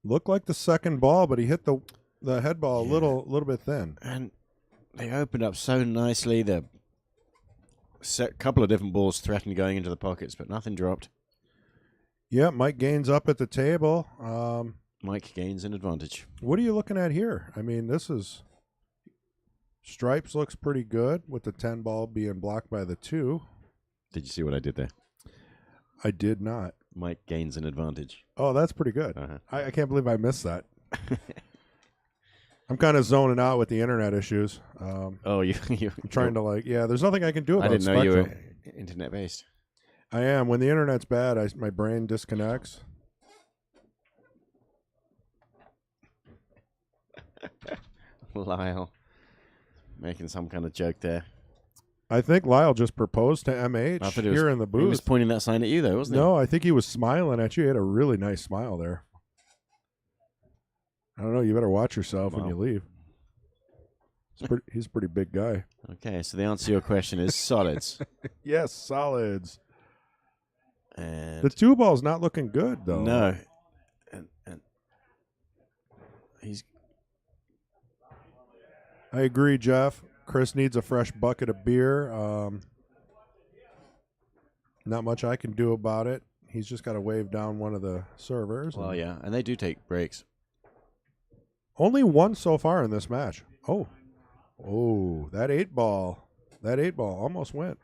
Looked like the second ball, but he hit the head ball a little bit thin. And they opened up so nicely. The couple of different balls threatened going into the pockets, but nothing dropped. Yeah, Mike gains up at the table. Mike gains an advantage. What are you looking at here? I mean, this is... Stripes looks pretty good with the 10 ball being blocked by the 2. Did you see what I did there? I did not. Mike gains an advantage. Oh, that's pretty good. Uh-huh. I can't believe I missed that. I'm kind of zoning out with the internet issues. I'm trying to there's nothing I can do about I didn't know Spectrum. you were internet-based. I am. When the internet's bad, my brain disconnects. Lyle making some kind of joke there. I think Lyle just proposed to MH here in the booth. He was pointing that sign at you, though, wasn't he? No, I think he was smiling at you. He had a really nice smile there. I don't know. You better watch yourself when you leave. He's a pretty big guy. Okay, so the answer to your question is solids. Yes, solids. And the 2 ball's not looking good, though. No. And he's... I agree, Jeff. Chris needs a fresh bucket of beer. Not much I can do about it. He's just got to wave down one of the servers. Well, yeah, and they do take breaks. Only one so far in this match. Oh, that 8 ball. That 8 ball almost went.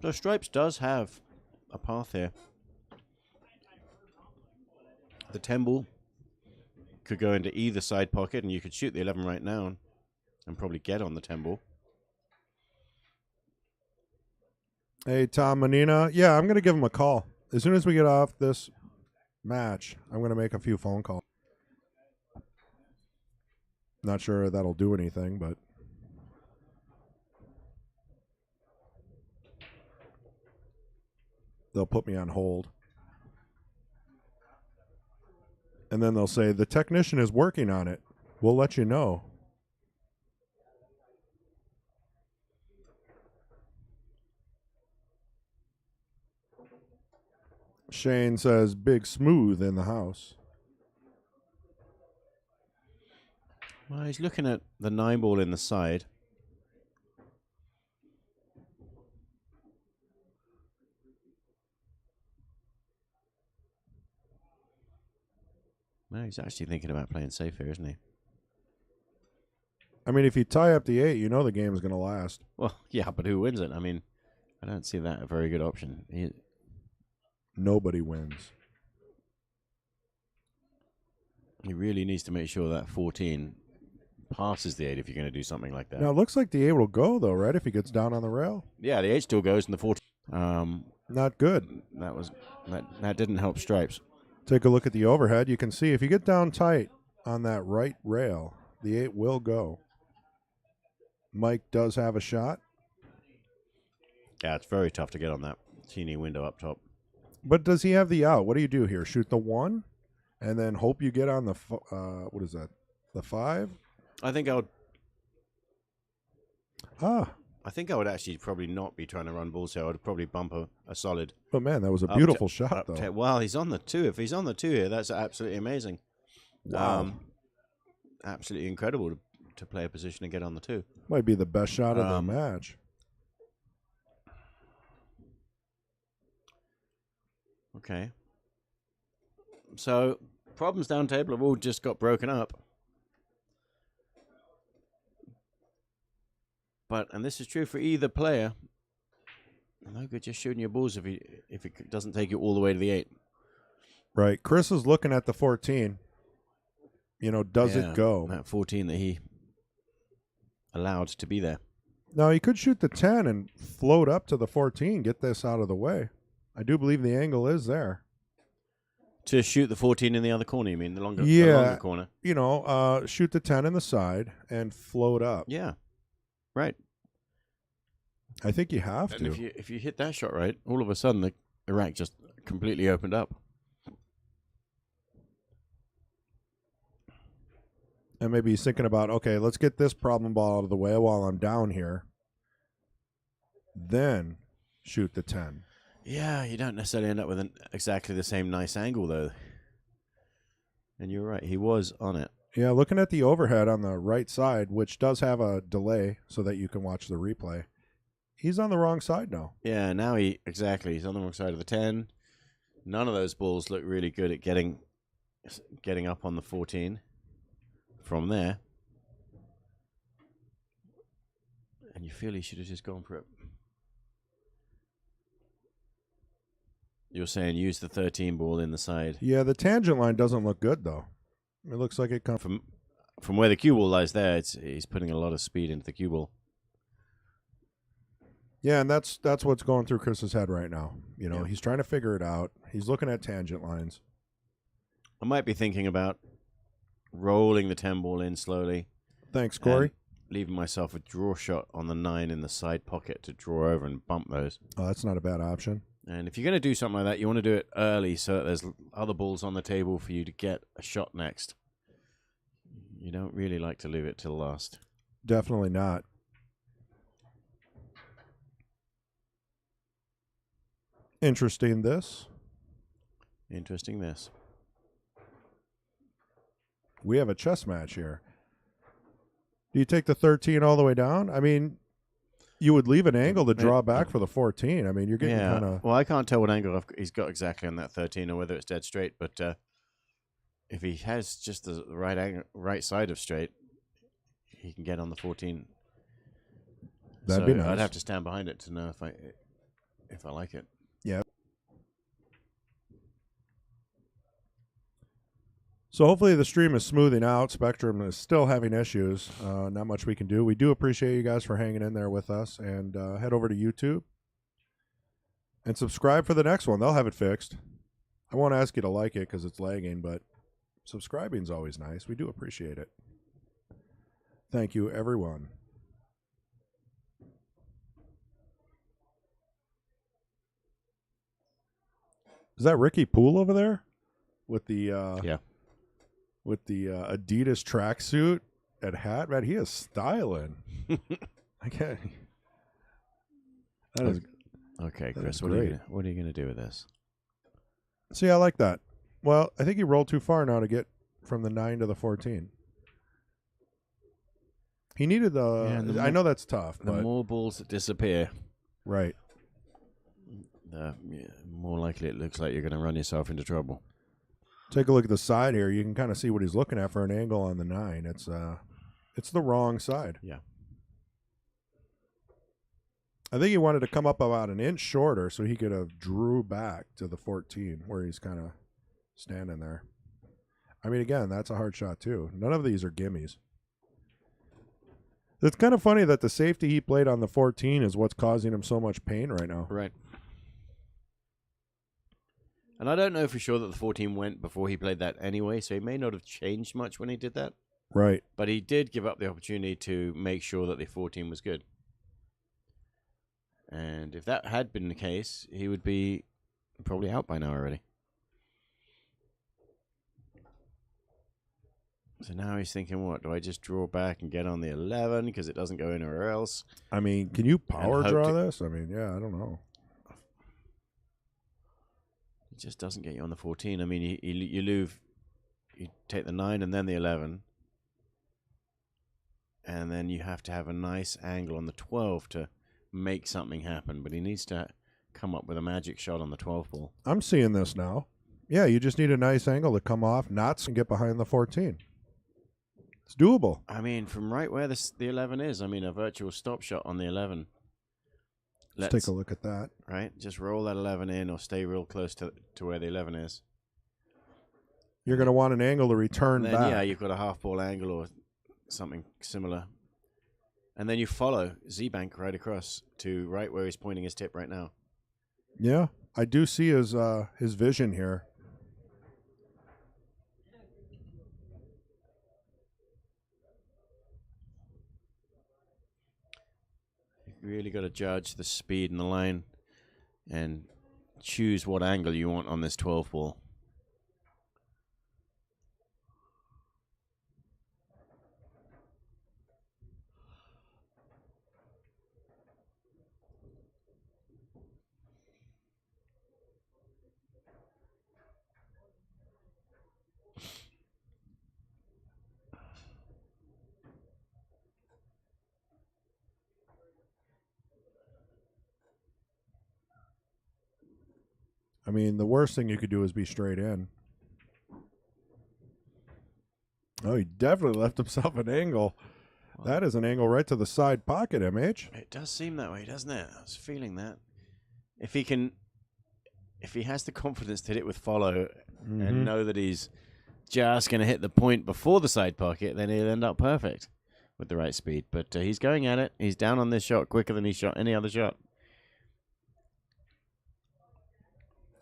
So Stripes does have a path here. The 10 ball could go into either side pocket, and you could shoot the 11 right now and probably get on the 10 ball. Hey, Tom Manina. Yeah, I'm going to give him a call. As soon as we get off this match, I'm going to make a few phone calls. Not sure that'll do anything, but they'll put me on hold. And then they'll say, the technician is working on it. We'll let you know. Shane says, big smooth in the house. Well, he's looking at the 9 ball in the side. No, he's actually thinking about playing safe here, isn't he? I mean, if you tie up the 8, you know the game is going to last. Well, yeah, but who wins it? I mean, I don't see that a very good option. Nobody wins. He really needs to make sure that 14 passes the 8 if you're going to do something like that. Now, it looks like the 8 will go, though, right, if he gets down on the rail? Yeah, the 8 still goes, and the 14... Not good. That didn't help Stripes. Take a look at the overhead. You can see if you get down tight on that right rail, the 8 will go. Mike does have a shot. Yeah, it's very tough to get on that teeny window up top. But does he have the out? What do you do here? Shoot the 1 and then hope you get on the, what is that, the 5? I think I would... Ah. I think I would actually probably not be trying to run balls here. I would probably bump a solid. But, man, that was a beautiful shot, though. Well, he's on the 2. If he's on the 2 here, that's absolutely amazing. Wow. Absolutely incredible to play a position and get on the 2. Might be the best shot of the match. Okay. So, problems down table have all just got broken up. And this is true for either player. No good just shooting your balls if it doesn't take you all the way to the 8. Right. Chris is looking at the 14. You know, does it go? That 14 that he allowed to be there. Now, he could shoot the 10 and float up to the 14, get this out of the way. I do believe the angle is there. To shoot the 14 in the other corner, you mean? The longer corner? You know, shoot the 10 in the side and float up. Yeah. Right. I think you have to. If you hit that shot right, all of a sudden the rack just completely opened up. And maybe he's thinking about, okay, let's get this problem ball out of the way while I'm down here. Then shoot the 10. Yeah, you don't necessarily end up with exactly the same nice angle, though. And you're right, he was on it. Yeah, looking at the overhead on the right side, which does have a delay so that you can watch the replay, he's on the wrong side now. Yeah, now he's on the wrong side of the 10. None of those balls look really good at getting up on the 14 from there. And you feel he should have just gone for it. You're saying use the 13 ball in the side. Yeah, the tangent line doesn't look good, though. It looks like it comes from where the cue ball lies there. He's putting a lot of speed into the cue ball. Yeah, and that's what's going through Chris's head right now. You know, He's trying to figure it out. He's looking at tangent lines. I might be thinking about rolling the 10 ball in slowly. Thanks, Corey. Leaving myself a draw shot on the 9 in the side pocket to draw over and bump those. Oh, that's not a bad option. And if you're going to do something like that, you want to do it early so that there's other balls on the table for you to get a shot next. You don't really like to leave it till last. Definitely not. Interesting this. We have a chess match here. Do you take the 13 all the way down? I mean, you would leave an angle to draw back for the 14. I mean, you're getting kind of... Well, I can't tell what angle he's got exactly on that 13 or whether it's dead straight, but if he has just the right side of straight, he can get on the 14. That'd be nice. I'd have to stand behind it to know if I like it. Yeah. So hopefully the stream is smoothing out. Spectrum is still having issues. Not much we can do. We do appreciate you guys for hanging in there with us. And head over to YouTube and subscribe for the next one. They'll have it fixed. I won't ask you to like it because it's lagging, but subscribing is always nice. We do appreciate it. Thank you, everyone. Is that Ricky Poole over there with the Yeah. with the Adidas tracksuit and hat? Man, he is styling. I can't. That is Okay, that Chris. is What are great. you gonna do with this? See, I like that. Well, I think he rolled too far now to get from the 9 to the 14. He needed the. I know that's tough. The but, more balls that disappear, right. the more likely it looks like you're going to run yourself into trouble. Take a look at the side here. You can kind of see what he's looking at for an angle on the 9. It's the wrong side. Yeah. I think he wanted to come up about an inch shorter so he could have drew back to the 14 where he's kind of standing there. I mean, again, that's a hard shot too. None of these are gimmies. It's kind of funny that the safety he played on the 14 is what's causing him so much pain right now. Right. And I don't know for sure that the 14 went before he played that anyway, so he may not have changed much when he did that. Right. But he did give up the opportunity to make sure that the 14 was good. And if that had been the case, he would be probably out by now already. So now he's thinking, what? Do I just draw back and get on the 11 because it doesn't go anywhere else? I mean, can you power hope draw to- this? I mean, yeah, I don't know. It just doesn't get you on the 14. I mean, you take the 9 and then the 11. And then you have to have a nice angle on the 12 to make something happen. But he needs to come up with a magic shot on the 12 ball. I'm seeing this now. Yeah, you just need a nice angle to come off, knots, and get behind the 14. It's doable. I mean, from right where the 11 is, I mean, a virtual stop shot on the 11. Let's take a look at that. Right? Just roll that 11 in or stay real close to where the 11 is. You're going to want an angle to return Then, back. yeah, you've got a half ball angle or something similar. And then you follow Z-Bank right across to right where he's pointing his tip right now. Yeah, I do see his vision here. You really got to judge the speed and the line and choose what angle you want on this 12 ball. I mean, the worst thing you could do is be straight in. Oh, he definitely left himself an angle. Well, that is an angle right to the side pocket, MH. It does seem that way, doesn't it? I was feeling that. If he has the confidence to hit it with follow and know that he's just going to hit the point before the side pocket, then he'll end up perfect with the right speed. But he's going at it. He's down on this shot quicker than he shot any other shot.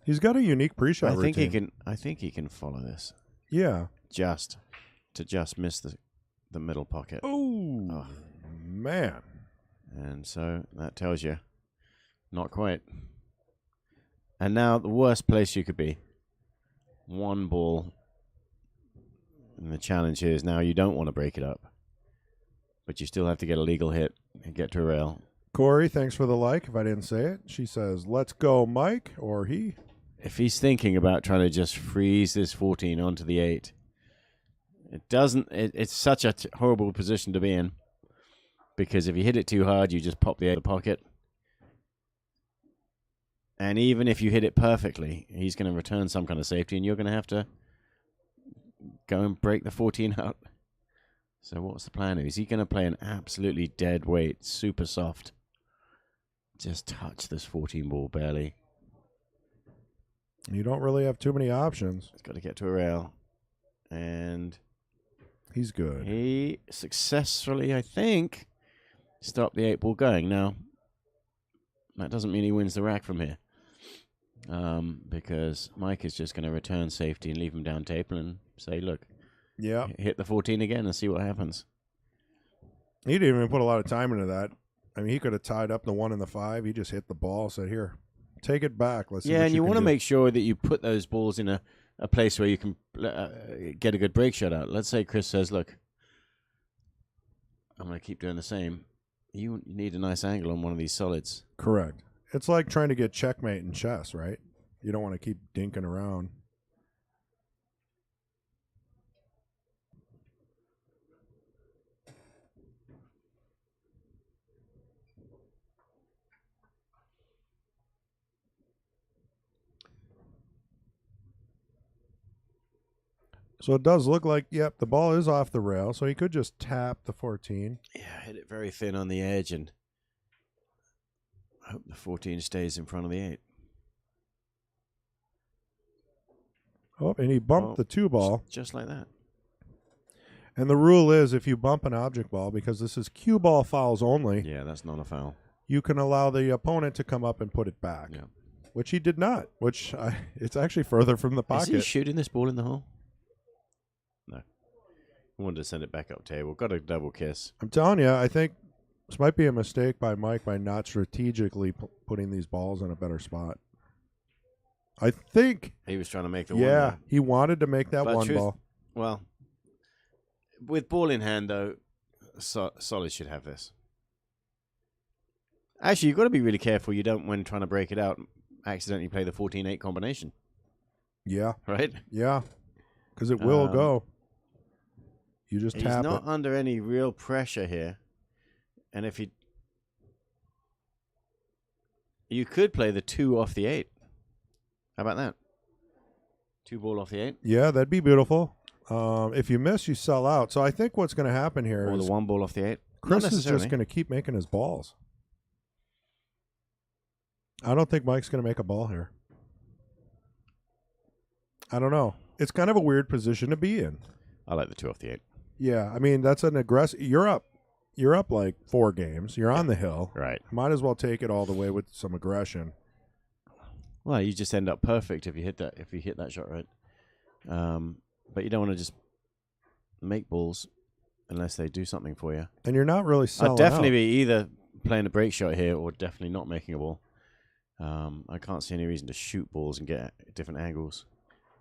He's got a unique pre-shot routine. I think he can follow this. Yeah. Just miss the middle pocket. Oh, man. And so that tells you, not quite. And now the worst place you could be. One ball. And the challenge here is now you don't want to break it up. But you still have to get a legal hit and get to a rail. Corey, thanks for the like. If I didn't say it, she says, let's go, Mike, or he. If he's thinking about trying to just freeze this 14 onto the 8, it's such a horrible position to be in. Because if you hit it too hard, you just pop the 8 in the pocket. And even if you hit it perfectly, he's going to return some kind of safety, and you're going to have to go and break the 14 out. So what's the plan? Is he going to play an absolutely dead weight, super soft? Just touch this 14 ball barely. You don't really have too many options. He's got to get to a rail. And he's good. He successfully, I think, stopped the 8 ball going. Now, that doesn't mean he wins the rack from here. Because Mike is just going to return safety and leave him down table and say, look, hit the 14 again and see what happens. He didn't even put a lot of time into that. I mean, he could have tied up the 1 and the 5. He just hit the ball, said, here, Take it back. Let's see yeah, what and you can want to do. make sure that you put those balls in a place where you can get a good break shot out. Let's say Chris says, look, I'm going to keep doing the same. You need a nice angle on one of these solids. Correct. It's like trying to get checkmate in chess, right? You don't want to keep dinking around. So it does look like, yep, the ball is off the rail, so he could just tap the 14. Yeah, hit it very thin on the edge, and I hope the 14 stays in front of the 8. Oh, and he bumped the 2 ball. Just like that. And the rule is if you bump an object ball, because this is cue ball fouls only, Yeah, that's not a foul. you can allow the opponent to come up and put it back, Yeah. which he did not, it's actually further from the pocket. Is he shooting this ball in the hole? No. I wanted to send it back up table. Got a double kiss. I'm telling you, I think this might be a mistake by Mike by not strategically putting these balls in a better spot. I think He was trying to make the yeah, one. he wanted to make that But one truth- ball. Well, with ball in hand, though, Solid should have this. Actually, you've got to be really careful you don't, when trying to break it out, accidentally play the 14-8 combination. Yeah, Right? yeah, because it will go. You just He's tap not it. under any real pressure here. And if you could play the 2 off the 8. How about that? 2 ball off the 8. Yeah, that'd be beautiful. If you miss, you sell out. So I think what's going to happen here Or is the 1 ball off the 8. Chris Not is just necessarily. going to keep making his balls. I don't think Mike's going to make a ball here. I don't know. It's kind of a weird position to be in. I like the 2 off the 8. Yeah, I mean, that's an aggressive. You're up like 4 games. You're on the hill. Right. Might as well take it all the way with some aggression. Well, you just end up perfect if you hit that shot right. But you don't want to just make balls unless they do something for you. And you're not really selling I'd definitely out. be either playing a break shot here or definitely not making a ball. I can't see any reason to shoot balls and get different angles.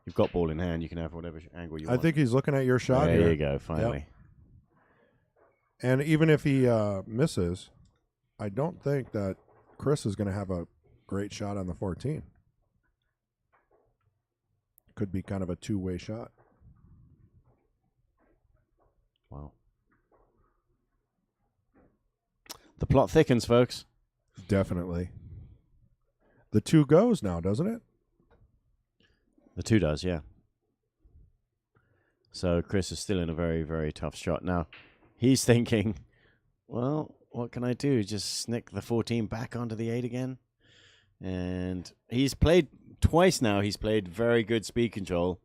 You've got ball in hand. You can have whatever angle you I want. think he's looking at your shot there here. you go, finally. And even if he misses, I don't think that Chris is going to have a great shot on the 14. Could be kind of a two-way shot. Wow. The plot thickens, folks. Definitely. The 2 goes now, doesn't it? The 2 does, yeah. So Chris is still in a very, very tough shot. Now, he's thinking, well, what can I do? Just snick the 14 back onto the 8 again? And he's played twice now. He's played very good speed control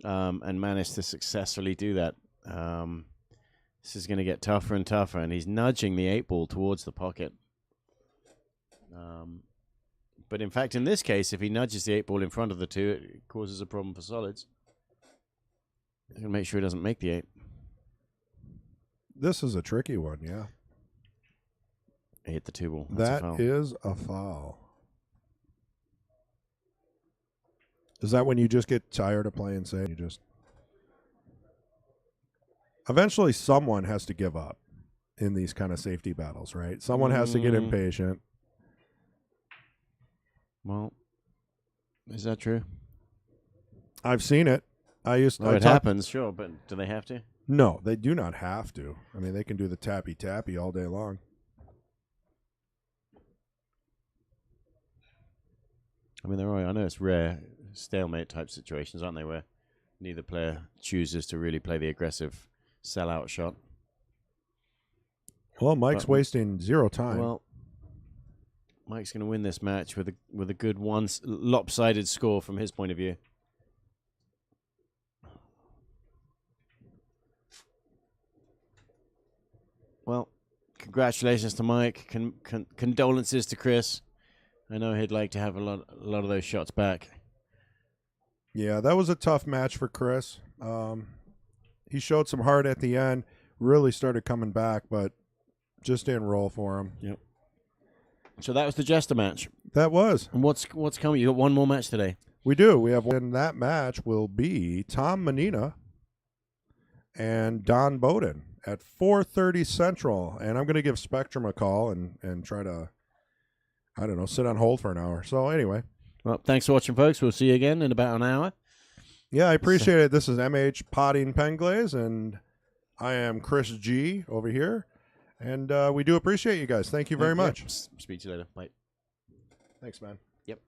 and managed to successfully do that. This is going to get tougher and tougher, and he's nudging the 8 ball towards the pocket. But in fact, in this case, if he nudges the 8 ball in front of the 2, it causes a problem for solids. He's going to make sure he doesn't make the 8. This is a tricky one, yeah. He hit the 2 ball. That's a That foul. is a foul. Is that when you just get tired of playing safe? You just eventually someone has to give up in these kind of safety battles, right? Someone has to get impatient. Well, is that true? I've seen it. It happens, sure, but do they have to? No, they do not have to. I mean, they can do the tappy all day long. I mean, there are. I know it's rare stalemate type situations, aren't they, where neither player chooses to really play the aggressive sellout shot. Well, Mike's wasting 0 time. Well, Mike's going to win this match with a good lopsided score from his point of view. Well, congratulations to Mike. Condolences to Chris. I know he'd like to have a lot of those shots back. Yeah, that was a tough match for Chris. He showed some heart at the end, really started coming back, but just didn't roll for him. Yep. So that was the Jester match. That was. And what's coming? You got one more match today. We do. We have one. That match will be Tom Menina and Don Bowden at 4:30 Central. And I'm going to give Spectrum a call and try to, I don't know, sit on hold for an hour. So anyway. Well, thanks for watching, folks. We'll see you again in about an hour. Yeah, I appreciate it. This is MH Potting Penglaze, and I am Chris G over here. And we do appreciate you guys. Thank you very much. Speak to you later. Bye. Thanks, man. Yep.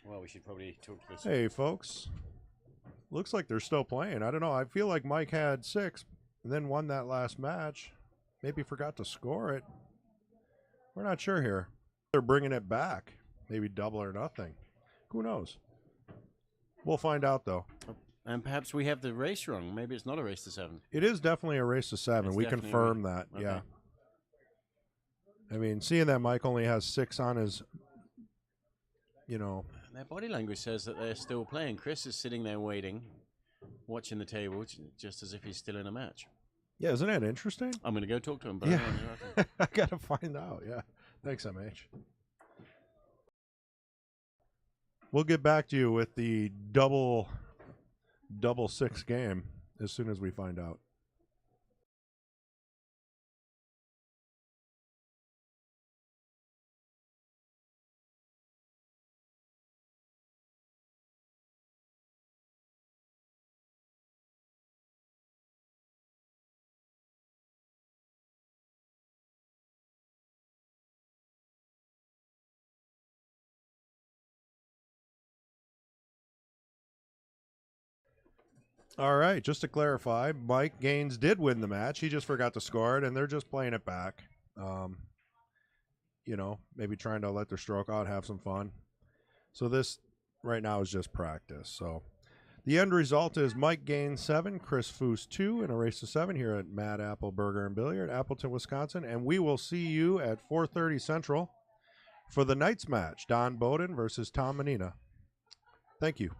Well, we should probably talk to this. Hey, folks. Looks like they're still playing. I don't know. I feel like Mike had 6 and then won that last match. Maybe forgot to score it. We're not sure here. They're bringing it back. Maybe double or nothing. Who knows? We'll find out, though. And perhaps we have the race wrong. Maybe it's not a race to 7. It is definitely a race to 7. It's We definitely confirm that. Okay. Yeah. I mean, seeing that Mike only has 6 on his, Their body language says that they're still playing. Chris is sitting there waiting, watching the table, just as if he's still in a match. Yeah, isn't that interesting? I'm going to go talk to him. But Yeah. I got to find out. Yeah. Thanks, MH. We'll get back to you with the double 6 game as soon as we find out. All right, just to clarify, Mike Gaines did win the match. He just forgot to score it, and they're just playing it back. Maybe trying to let their stroke out, have some fun. So this right now is just practice. So the end result is Mike Gaines 7, Chris Foose 2 in a race to 7 here at Mad Apple Burger and Billiard, Appleton, Wisconsin. And we will see you at 4:30 Central for the night's match, Don Bowden versus Tom Menina. Thank you.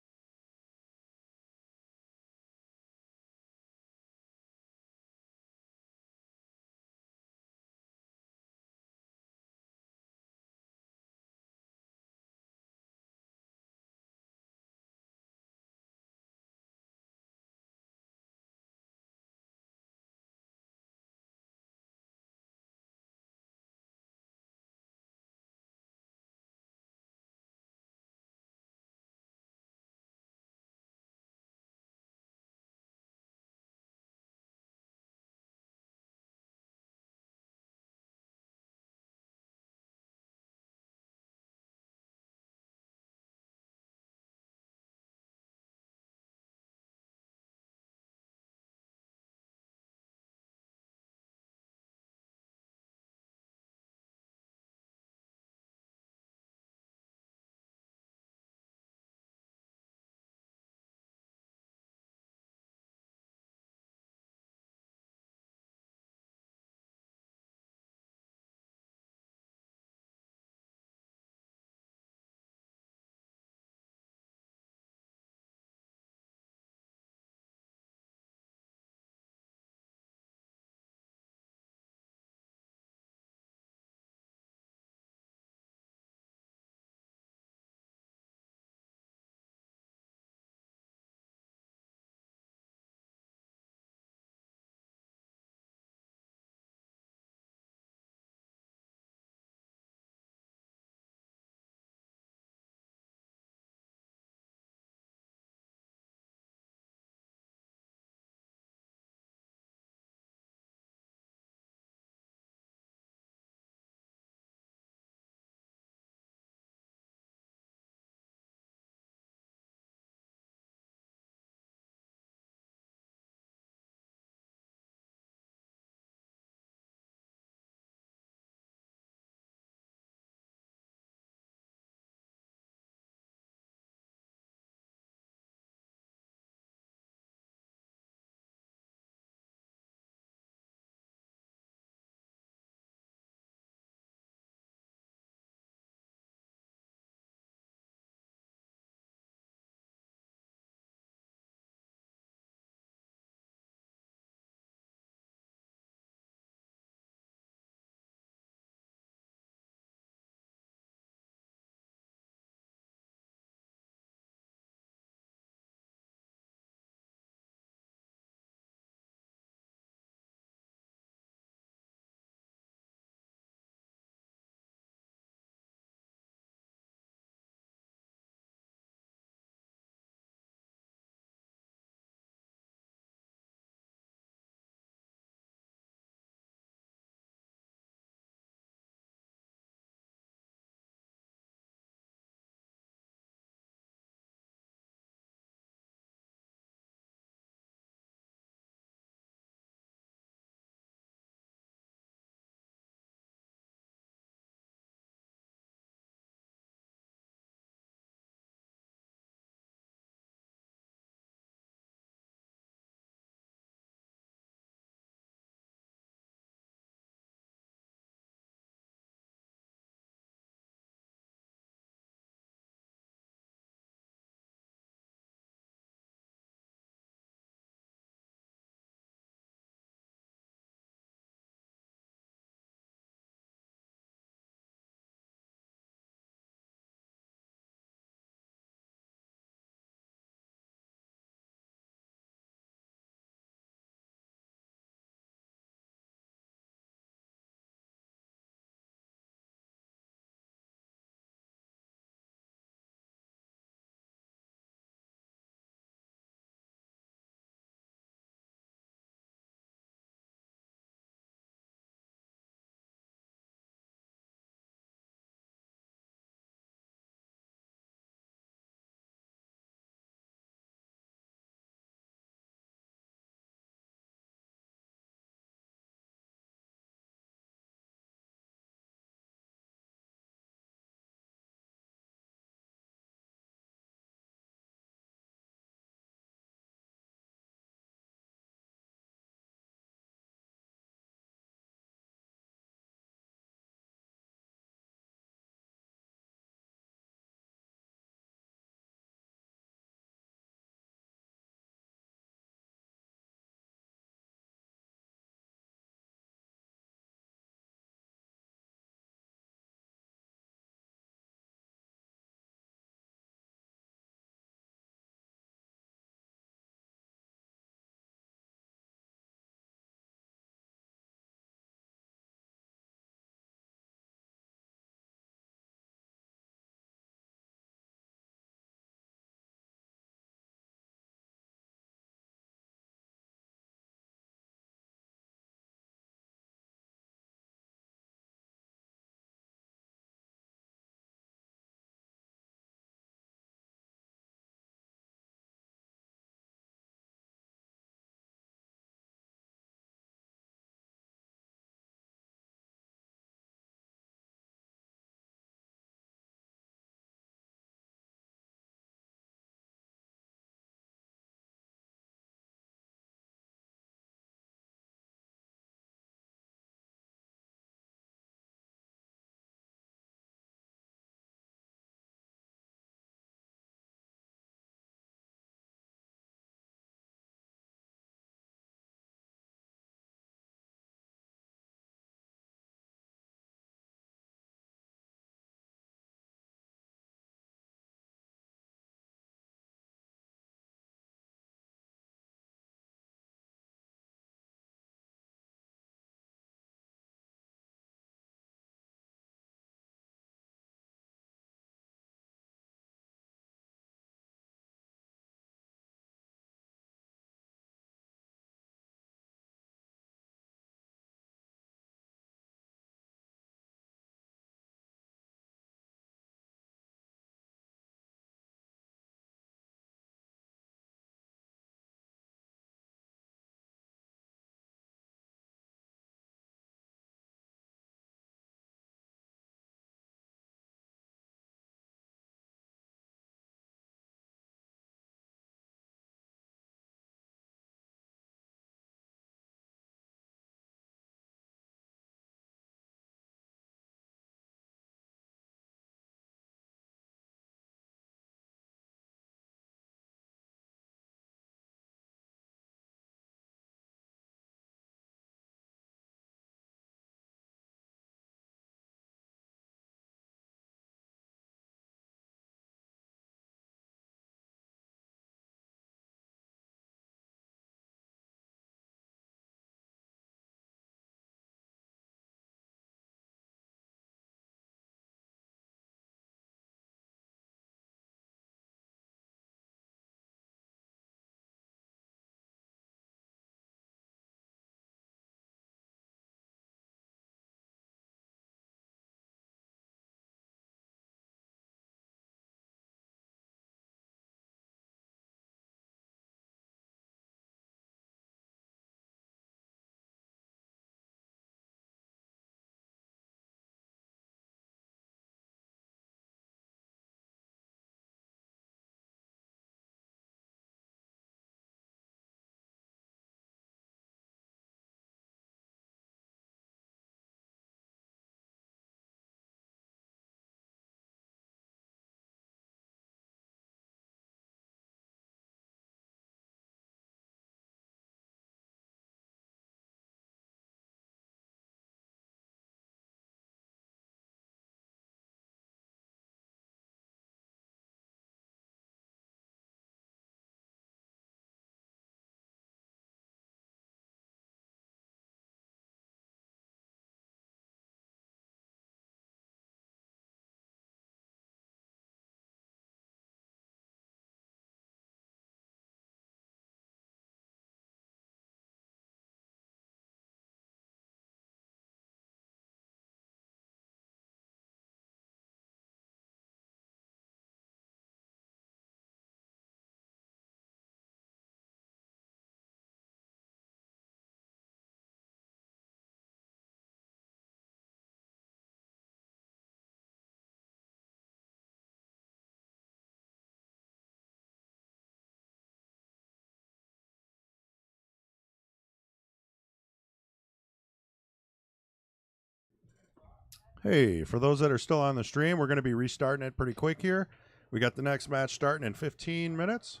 Hey, for those that are still on the stream, we're going to be restarting it pretty quick here. We got the next match starting in 15 minutes.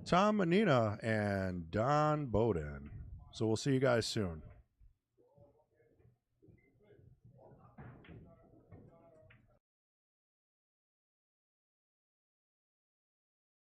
Tom Manina and Don Bowden. So we'll see you guys soon.